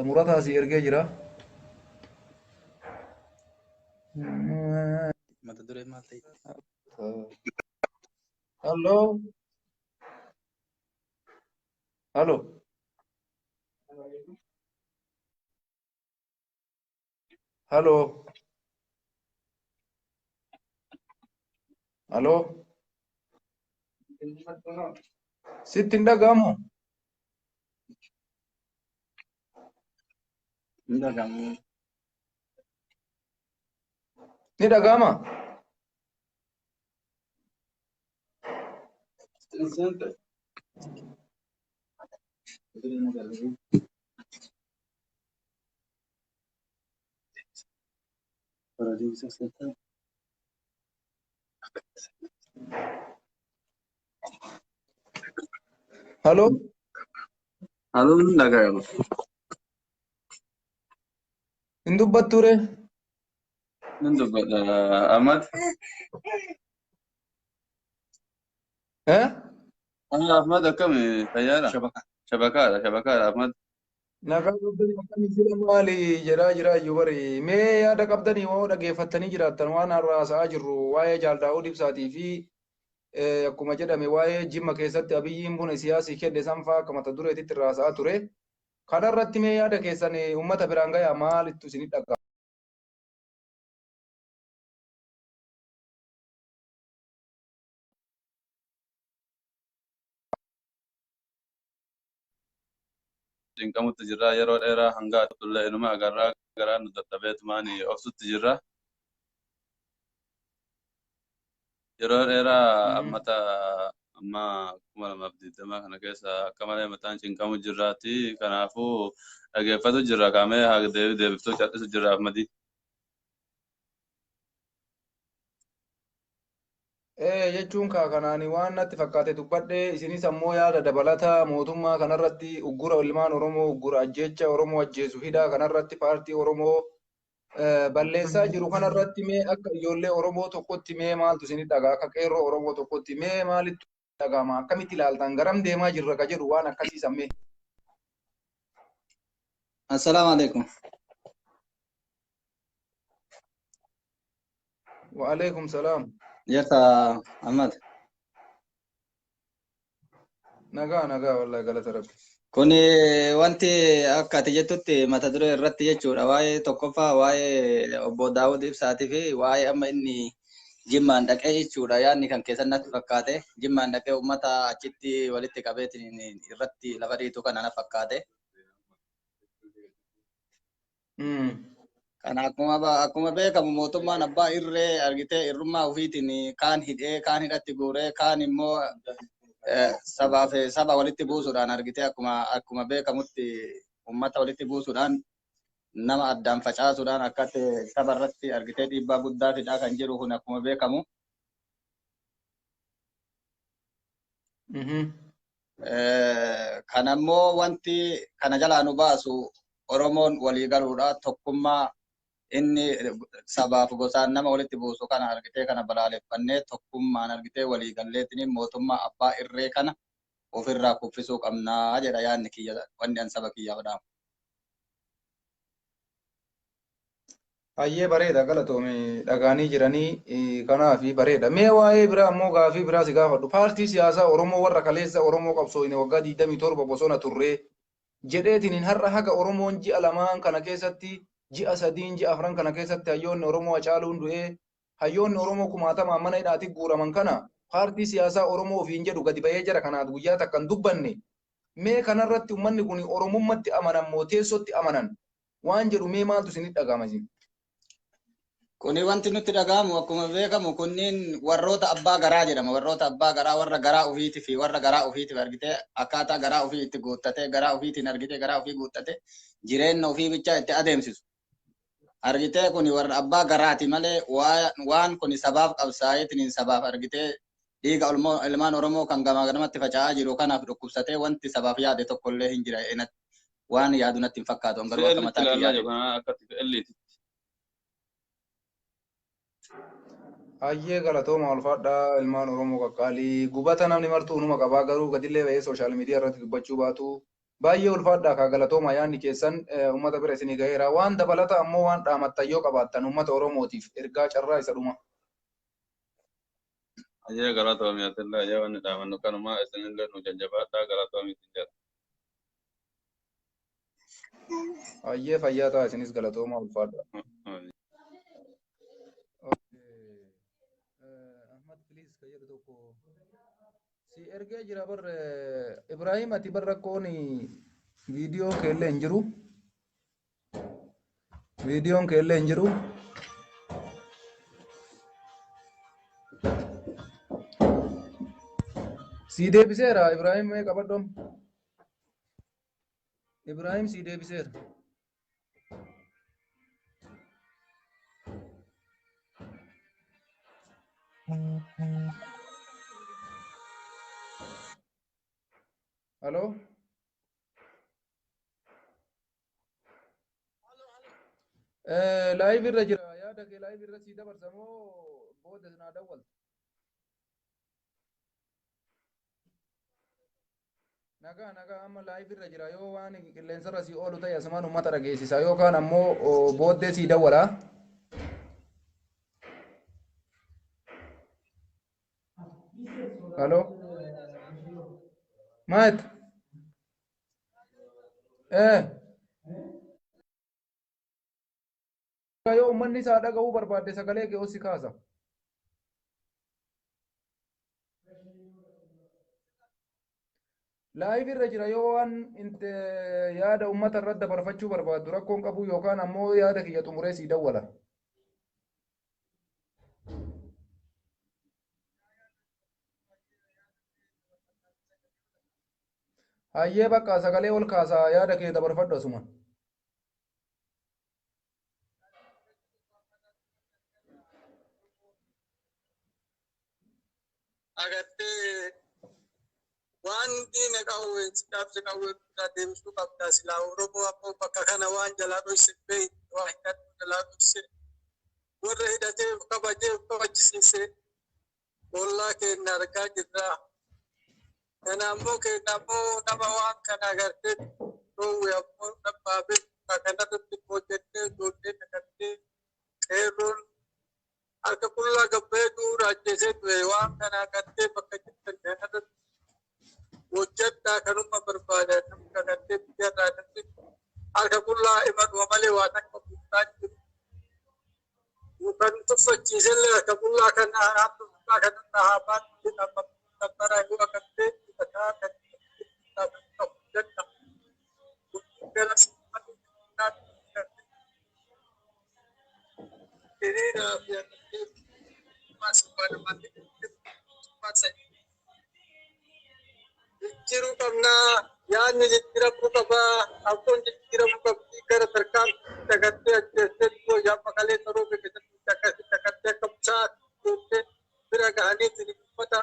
S1: Murataa si ergee jira.
S5: Mata duree maal ta'e?
S1: Halloo. Halloo. Halloo. Aloo. Sitti hin dhaga'amu? Ni dhaga'ama? Aloo.
S5: Halo, dhaga'ama.
S1: Hin dubbattu ree?
S5: Nan dubbadha. Ahmad. Ahmad akkami fayyaadha? Shabakaadha Ahmad.
S1: Nagaa qabdanii akkamii jira maali jedhaa iyyuu bari. Mee yaada qabdanii moo dhageeffattanii jiraattan waan haasa'aa jirru waa'ee Jaal Daawud Ibsaatii fi akkuma jedhame waa'ee Jimma keessatti Abiyyiin buna siyaasii kenne sanfaa akka mata dureetitti irraa haasa'aa ture. Kanarratti mee yaada keessan uummata biraan gayaa maalittu isinii dhaga'ama?
S5: Cinqamutti jirra yeroo dheeraa hanga tullee inuma agarraa garaa nu dadhabeetumaan obsutti jirra. Yeroo dheeraa ammata amma 2020 kana keessa akka malee mataan cinqamu jirraati. Kanaafuu dhageeffatu jirra kaamee haa deebiftuu cadhisu jirra Ahmadii.
S1: Jechuun kanaani waan natti fakkaate dubbadhe isinis ammoo yaada dabalataa mootummaa kanarratti uggura ilmaan Oromoo uggura ajjeecha Oromoo ajjeesu hidhaa kanarratti paartii Oromoo balleessaa jiru kanarratti mee akka ijoollee Oromoo tokkotti mee maaltu isinii dhagaa akka qeerroo Oromoo tokkotti mee maalittu dhagama akkamitti ilaaltan garam deemaa jirra ka jedhu waan akkasiisan mee.
S6: Assalamu alaikum.
S1: Wa alaikum salaam.
S6: Yerta Ahmad.
S1: Nagaa wallahi galata rabbi.
S6: Kuni wanti akka ati jettutti mata duree irratti jechuudha waa'ee tokkoffaa waa'ee obbo Daawud Ibsaatii fi waa'ee amma inni Jimmaan dhaqee jechuudha yaadni kan keessan natti fakkaate Jimmaan dhaqee uummata achitti walitti qabeetiin irratti lafa dhiitu kana na fakkaate. Kan akkuma beekamu mootummaan abbaa irree argitee irrummaa ofiitiin kaan hidhee kaan hidhatti guuree kaan immoo saba walitti buusuudhaan argitee akkuma beekamutti uummata walitti buusuudhaan nama addaan facaasuudhaan akkatti saba irratti argitee dhiibbaa guddaa fidaa kan jiru kun akkuma beekamu. Kanammoo wanti kana jalaa nu baasu Oromoon walii galuudha tokkummaa inni sabaaf gosaan nama walitti buusu kana argitee kana balaaleffannee tokkummaan argitee walii galleetiin mootummaa abbaa irree kana ofirraa kuffisuu qabnaa jedha yaadni kiyya wanni an saba kiyyaa fadhaamu.
S1: Hayyee bareeda galatoome dhagaanii jiranii kanaaf bareeda. Mee waa'ee biraa ammoo gaafii biraa si gaafadhu. Paartii siyaasaa Oromoo warra kaleessa Oromoo qabsooyne waggaa 27 bosona turree jedheetiin har'a haga Oromoon ji'a lamaan kana keessatti ji'a sadiin ji'a afran kana keessatti hayyoonni Oromoo Hacaaluun du'ee hayyoonni Oromoo 1000 mana hidhaatti guuraman kana paartii siyaasaa Oromoo ofiin jedhu gadi ba'ee jira kanaaf guyyaa takka hin dubbanne. Mee kanarratti uummanni kun Oromummatti amanan moo teessootti amanan waan jedhu mee maaltu isinii dhaga'ama isin?
S6: Kuni wanti nutti dhaga'amu akkuma beekamu kunniin warroota abbaa garaa jedhama. Warroota abbaa garaa warra garaa ofiitii fi warra garaa ofiitiif argitee akkaataa garaa ofii itti guuttatee garaa ofiitiin argitee garaa ofii guuttatee jireenya ofii bichaa itti adeemsisu. Argitee kuni warra abbaa garaati malee waan kuni sabaaf qabsaa'eetiin sabaaf argitee dhiiga ilmaan Oromoo kan gamaa gamatti faca'aa jiru kanaaf dhukkubsatee wanti sabaaf yaade tokkollee hin jira. Waan yaadu natti hin fakkaatu. Garuu akka mataa kiyyaati.
S1: Hayyee galatooma ulfaadhaa ilmaan Oromoo qaqqaalii gubata namni martuu numa qabaa garuu gadillee ba'ee sooshaal miidiyaa irratti dubbachuu baatu baay'ee ulfaadhaa kaa galatooma yaadni keessan uummata bira isinii gaheera waan dabalata ammoo waan dhaamattan yoo qabaattan uummata Oromootiif ergaa carraa isa dhuma.
S5: Hayyee galatoomii atillaa yaa wanni dhaamannu kanumaa isinillee nu jajjabaadhaa galatoomii isin jedha.
S1: Hayyee fayyaa ta'a isinis galatooma ulfaadhaa. Ahmad please jedhu tokko si ergee jira bar Ibrahim ati bar rakkoon viidiyoon keellee hin jiru. Viidiyoon keellee hin jiru. Si deebiseera Ibrahim mee qabaddoom. Ibrahim si deebiseera. Halo? Live irra jira. Yaada kee live irra si dabarsa moo booda naa dawwalta? Nagaa amma live irra jira yoo waan qilleensarra si oolu ta'e asumaan uummata dhageessisa yookaan ammoo booddee si dawwala. Halo? Maat? Yoo uummanni isaa dhaga'uu barbaadde sagalee kee si kaasa. Live irra jira yoo waan yaada uummata irratti dabarfachuu barbaaddu rakkoon qabu yookaan ammoo yaada kiyya xumuree si dawwala. Hayyee bakka sagalee ol kaasaa yaada kee dabarfadhu asuma.
S7: Agartee waan diina qawwee cabse qawwee guddaa deebisuu qabda silaa Oromoo ammoo bakka kana waan jalaa dhoyse beeyi waan hidhatu jalaa dhoyse warra hidhatee kabajee kabachisiise ollaa keenya argaa jirra. Kana ammoo keenya ammoo nama waan kana agartee dhoowwe ammoo dhabbaabee kanarratti hojjettee ijoollee naqattee qeerroon harka qullaa gabbee duura ajjeesee ture waan kana agartee bakka jirtan kanarratti hojjedhaa kanuma barbaada namni agartee biyyarraa namni harka qullaa imaluma malee waan akka buutaa jiru. Kan tuffachiisellee harka qullaa kana harka qullaa kanarra haa baatu bara yoo agartee bifataa kan hojjedha. Gara hiriiraa fi agartee jijjiiruu qabnaa yaadni jijjiiramuu qabaa abboon jijjiiramuu qabdii gara tarkaanfii dagartee ajjeestee dhiyoo yaabba kalee taroo keessatti akkasitti akkatti akka busaa gooftee bira gahaniitiin uffata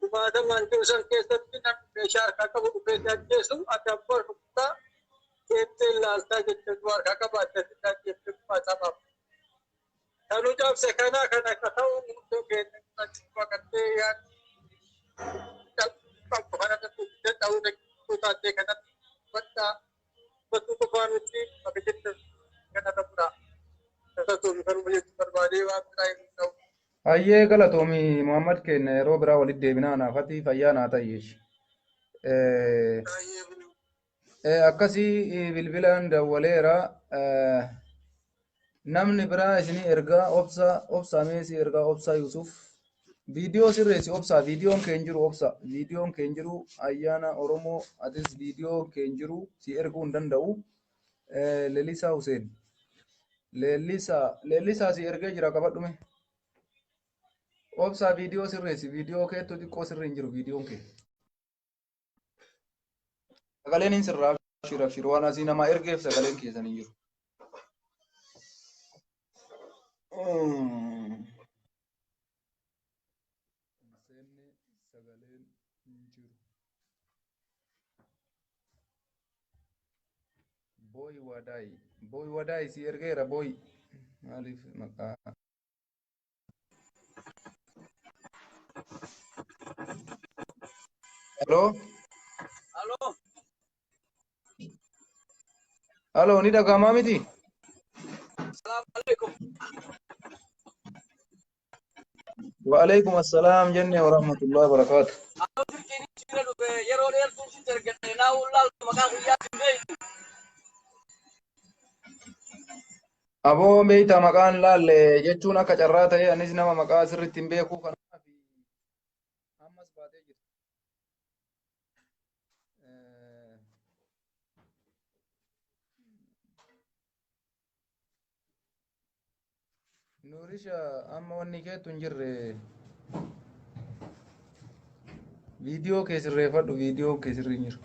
S7: dhumaatamaan jiru san keessatti namni meeshaa harkaa qabu dhufeetti ajjeesu ati abboo harka kutaa keettee ilaaltaa jechuun harkaa qabaatte ajjeestee dhufaasaa baafta. Kanuu cabse kana akka ta'u murtoo keenya agartee yaadni
S1: Hayyee galatoomi Muhammad keenya yeroo biraa walitti deebinaa naafati fayyaa naa ta'eeshi. Akkasii bilbilaan dawwaleera. Namni biraa isinii ergaa obsa meesii ergaa obsa Yusuf. Viidiyoo sirreessi obsa viidiyoon keen jiru obsa viidiyoon keen jiru ayyaana Oromoo atis viidiyoo keen jiru si erguu hin danda'u. Leellisaa Huseen leellisaa si ergee jira qabadhume. Obsa viidiyoo sirreessi viidiyoo keettu xiqqoo sirri hin jiru viidiyoon kee. Sagaleen hin sirraa shiraf waan asii namaa ergeef sagaleen keessan hin jiru. Boy wadai si ergeera boy maaliif maqaa Halo ni dhagahamaa miti? Wa alaikum assalam jenne wa rahmatullahi wa barakatuh. Aboo beeyta maqaan laalle jechuun akka carraa ta'e anis nama maqaa sirriitti hin beeku kanaaf ulfaatee jira. Nuurisha amma wanni keetu hin jirre viidiyoo kee sirreeffadhu viidiyoo kee sirrii hin jiru.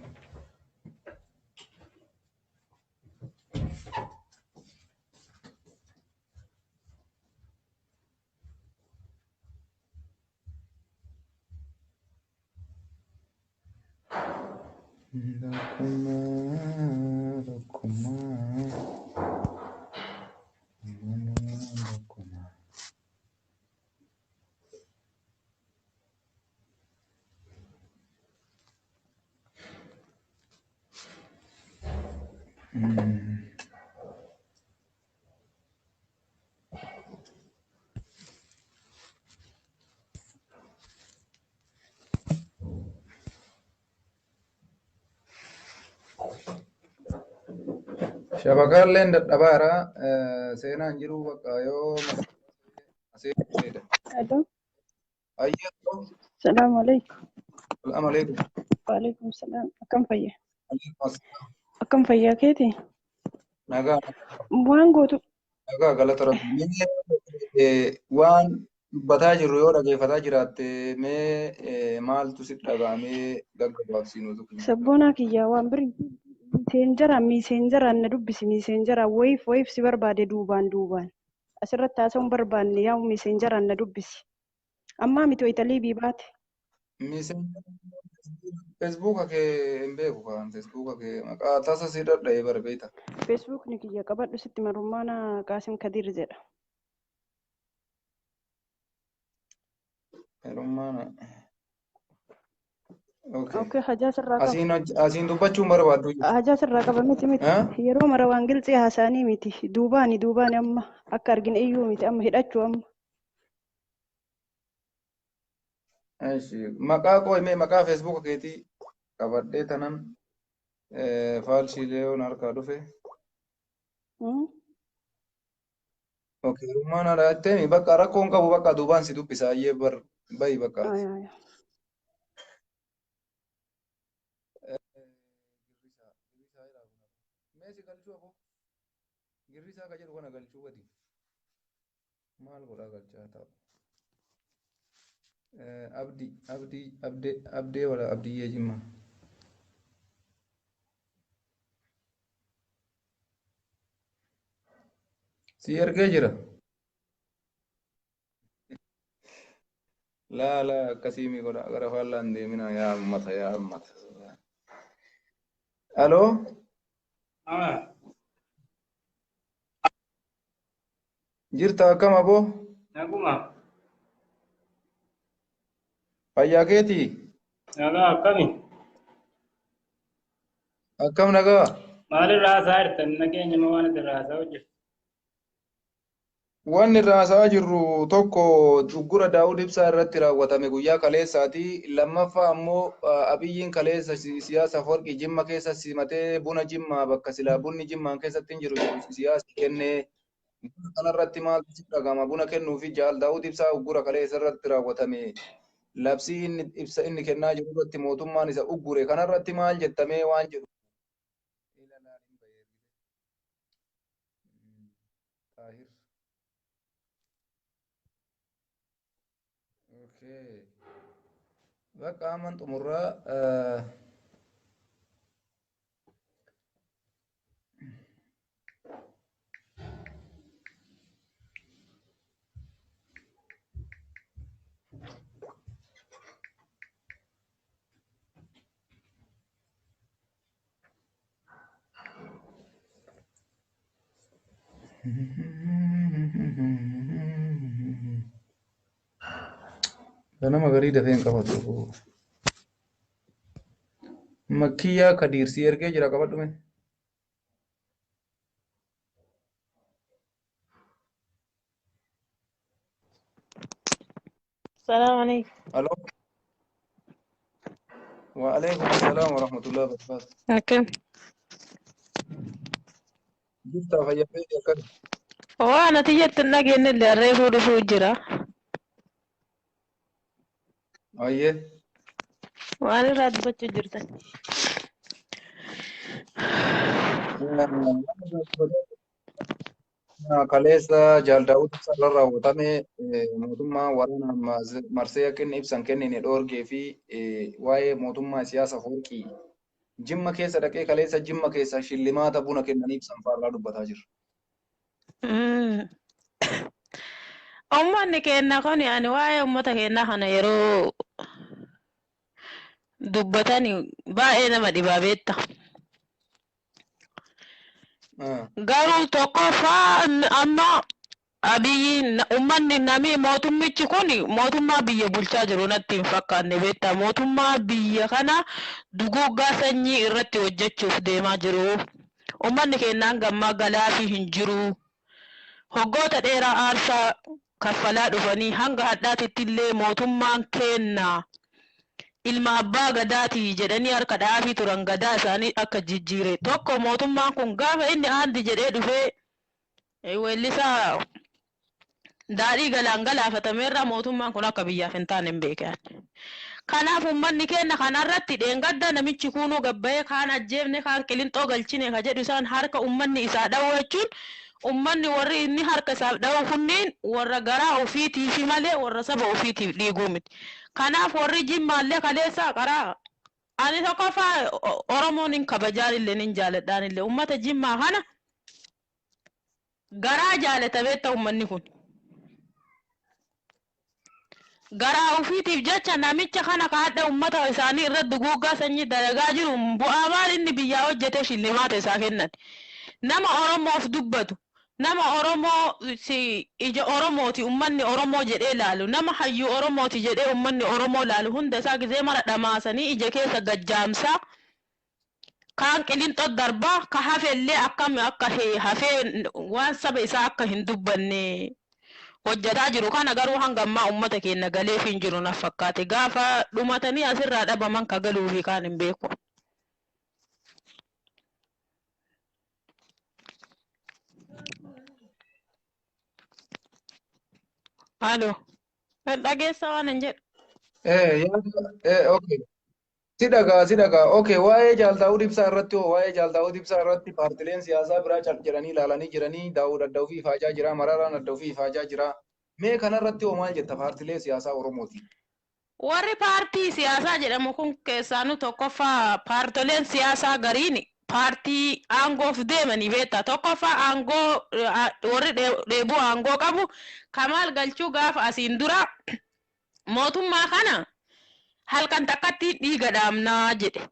S1: Shabakaaleen dadhabaara seenaan jiru bakka yoo seeda.
S8: Hello.
S1: Ayyoo.
S8: Assalamu alaikum.
S1: Salaam alaikum.
S8: Waalaikum salam. Akkam fayya?
S1: Alaikum assalam.
S8: Akkam fayyaa keeti?
S1: Nagaa.
S8: Waan gootu
S1: Nagaa galata rabbii. Waan dubbataa jirru yoo dhageeffataa jiraatte mee maaltu si dhagaamee gaggabaabsiinu tuqni.
S8: sabboonaa kiyyaa waan biri miseenjaraan na dubbisi miseenjaraan wayiif si barbaade duubaan asirratti haasa'uun barbaanne yaa miseenjaraan na dubbisi ammaa miti italii biibaate.
S1: Feesbuuka kee hin beeku kan feesbuuka kee maqaa tasa si dadhabe barbeeta.
S8: Feesbuukni kiyya qabadhu sitti marummaana Qaasim Kadir jedha.
S1: Marummaana.
S8: Okay, hajaa sirraa qaba.
S1: Asiin dubbachuun barbaaddu.
S8: Hajaa sirraa qaba miti yeroo mara waan gilxii haasa'anii miti duubaani amma akka argine iyyuu miti amma hidhachuu amma.
S1: Maqaa qo'imee maqaa feesbuuka keetii qabadhee tanan faalshii leeyoon harkaa dhufe. Okay, rummaana dhaatteemi bakka rakkoon qabu bakka duubaan si dubbisa ayyee bayi bakka. Meesi galchuu aboo girrisaa ka jedhu kana galchuu wadi maal godhaa galchaa ta'u. Abdee wala abdiyyee jimma. Si ergee jira. Laa akkasii mi godha gara faallaan deemina yaa ammata. Aloo. Jirta akkam aboo?
S9: Naguma.
S1: Fayyaa keetii?
S9: Nagaa akkami?
S1: Akkam nagaa?
S9: Maalirraa haasaa jirtan nageenya moo waan irraa haasaa hojjetu?
S1: Wanni irraa haasaa jirru tokko duggura Daawud Ibsaa irratti raawwatame guyyaa kaleessaati. Lammaffaa ammoo Abiyyiin kaleessa siyaasa afworqii Jimma keessa simatee buna Jimmaa bakka silaa bunni Jimmaan keessatti hin jiru siyaasa kennee kanarratti maaltu si dhagama buna kennuu fi Jaal Daawud Ibsaa uggura kaleessa irratti raawwatame. Labsii inni kennaa jiru irratti mootummaan isa uggure kanarratti maal jettamee waan jedhu. Bakka aman xumurraa ganama garii dafee hin qabatu. Makkiyaa Kadiirsii ergee jira qabadhume.
S10: السلام عليكم.
S1: Aloo. Waalaikum assalam wa rahmatullahi wa barakatuh.
S10: أكم.
S1: Jirta fayyadee akkam.
S10: وأنا تيجي النجين اللي الريف ودفو جرا.
S1: Ayyee.
S10: Waan irraa dubbachuu jirtan.
S1: Kaleessa Jaal Daawwit Ibsaa raawwatame mootummaa waraana marsee akka inni ibsan kennine dhoorgee fi waa'ee mootummaa siyaasa afworqii Jimma keessa dhaqee kaleessa Jimma keessa shillimaata buna kennanii ibsan fa'aa dubbataa jira.
S10: Uummanni keenya kun ani waa'ee uummata keenyaa kana yeroo dubbatani baay'ee nama dhibaa beekta. Garuu tokkoffaa amma Abiyyiin uummanni namni mootummichi kun mootummaa biyya bulchaa jiru natti hin fakkaanne beekta. Mootummaa biyya kana duguuggaa sanyii irratti hojjechuuf deemaa jiru. Uummanni keenyaan gammaa galaafii hin jiru. Hoggoota dheeraa aarsaa kaffalaa dhufanii hanga hadhaatitti illee mootummaan keenya ilma abbaa gadaati jedhanii harka dhaabbii turan gadaa isaanii akka jijjiire. Tokko mootummaan kun gaafa inni aandi jedhee dhufee weellisaa daadhii galaan galaafatameerra mootummaan kun akka biyyaaf hin taane hin beekan. Kanaaf uummanni keenya kanarratti dheengadda namichi kunuu gabbayee kaan ajjeefne kaan qilinxoo galchine ka jedhu isaan harka uummanni isaa dha'u jechuun uummanni warri inni harka isaaf dha'u kunniin warra garaa ofiitiif malee warra saba ofiitiif dhiiguu miti. Kanaaf warri Jimmaallee kaleessaa qaraa ani tokkoffaa Oromoon hin kabajaan illee hin jaaladhaan illee uummata Jimmaa kana garaa jaalatabeetta uummanni kun. Garaa ofiitiif jecha namicha kana kaadha uummata isaanii irratti duguuggaa sanyii dalagaa jiru bu'aa maal inni biyyaa hojjete shillimaata isaa kennan. Nama Oromoof dubbatu. Nama Oromoo ija Oromooti uummanni Oromoo jedhee laalu. Nama hayyuu Oromooti jedhee uummanni Oromoo laalu hunda isaa gizee mara dhamaasanii ija keessa gajjaamsaa. Kaan qilinxoo darbaa ka hafellee akkam akka hafee waan saba isaa akka hin dubbanne hojjetaa jiru. Kana garuu hanga ammaa uummata keenya galeef hin jiru na fakkaate. Gaafa dhumatanii asirraa dhabaman ka galuu fi kaan hin beeku. Halo. Dhageessa waan hin jedhu.
S1: Okay. Sidagaa. Okay, waa'ee Jaal Daawwit Ibsaa irratti waa'ee Jaal Daawwit Ibsaa irratti paartileen siyaasaa biraa jedhanii ilaalanii jiranii Daawud adda ofii ifaajaa jira, Mararaan adda ofii ifaajaa jira. Mee kanarratti maal jetta paartilee siyaasaa Oromooti?
S10: Warri paartii siyaasaa jedhamu kun keessaanuu tokkoffaa paartileen siyaasaa gariin paartii aangoof deemanii beektaa. Tokkoffaa aangoo warri dheebuu aangoo qabu Kamaal Galchuu gaafa asiin dura mootummaa kana halkan takkatti dhiiga dhaamnaa jedhe.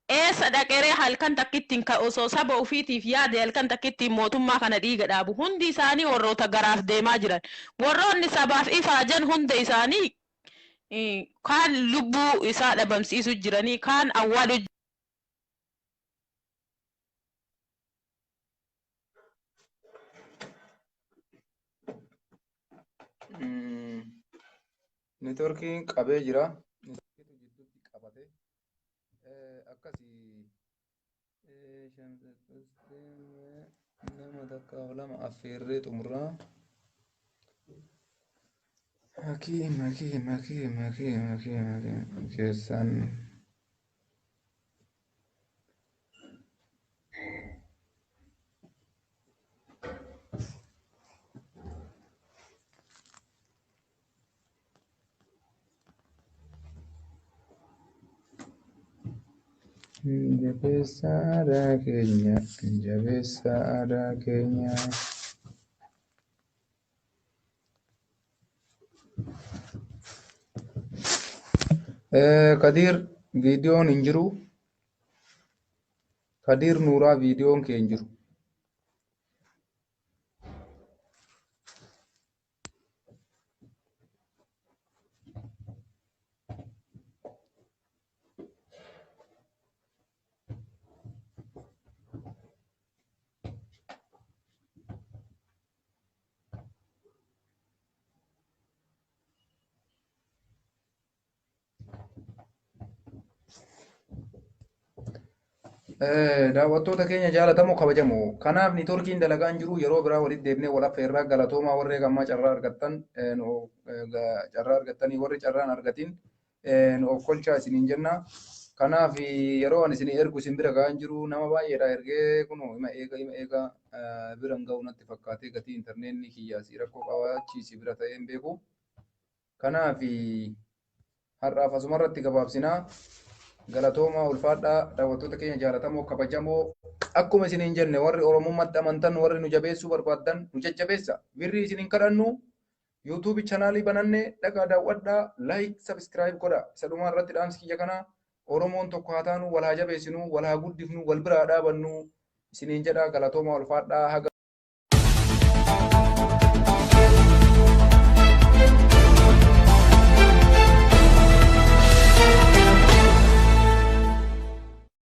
S10: Eessa dhaqeree halkan takkittiin osoo saba ofiitiif yaade halkan takkittiin mootummaa kana dhiiga dhaabu. Hundi isaanii warroota garaaf deemaa jiran. Warroonni sabaaf ifaajan hunda isaanii kaan lubbuu isaa dhabamsiisu jiranii kaan awwaalu
S1: Neetworkiin qabee jira. Neetworkiitu gidduutti qabate. Akkasii nama takkaaf lama affeerree xumuraa. Makii keessan. Jabeessa aadaa keenya, jabeessa aadaa keenya. Kadir viidiyoon hin jiru. Kadir Nuuraa viidiyoon kee hin jiru. Daawwattoota keenya jaalatamoo kabajamoo. Kanaaf neetworkiin dalagaan jiru yeroo biraa walitti deebinee wal affeerraa galatoomaa warree gammaa carraa argattanii warri carraan argatin of kolchaa isiniin jenna. Kanaaf yeroo ani isin ergu isin bira ga'an jiru nama baay'eedha ergee kunoo ima eega bira ga'u natti fakkaatee gatii intarneetii kiyyaasii rakkoo qabaachiisi bira ta'ee hin beeku. Kanaaf har'aaf asumarratti gabaabsinaa. Galatooma ulfaadhaa daawwattoota keenya jaalatamoo kabajamoo akkuma isiniin jenne warri Oromummaatti amantan warri nu jabeessuu barbaadan nu jajjabeessa. Birrii isiniin kadhannu YouTube chaanaalii banannee dhaqaa daawwadhaa like subscribe godha. Isa dhumaa irratti dhaamsi kiyya kana Oromoon tokko haa taanu wal haa jabeessinu wal haa guddifnu wal biraa dhaabannu isiniin jedha galatooma ulfaadhaa.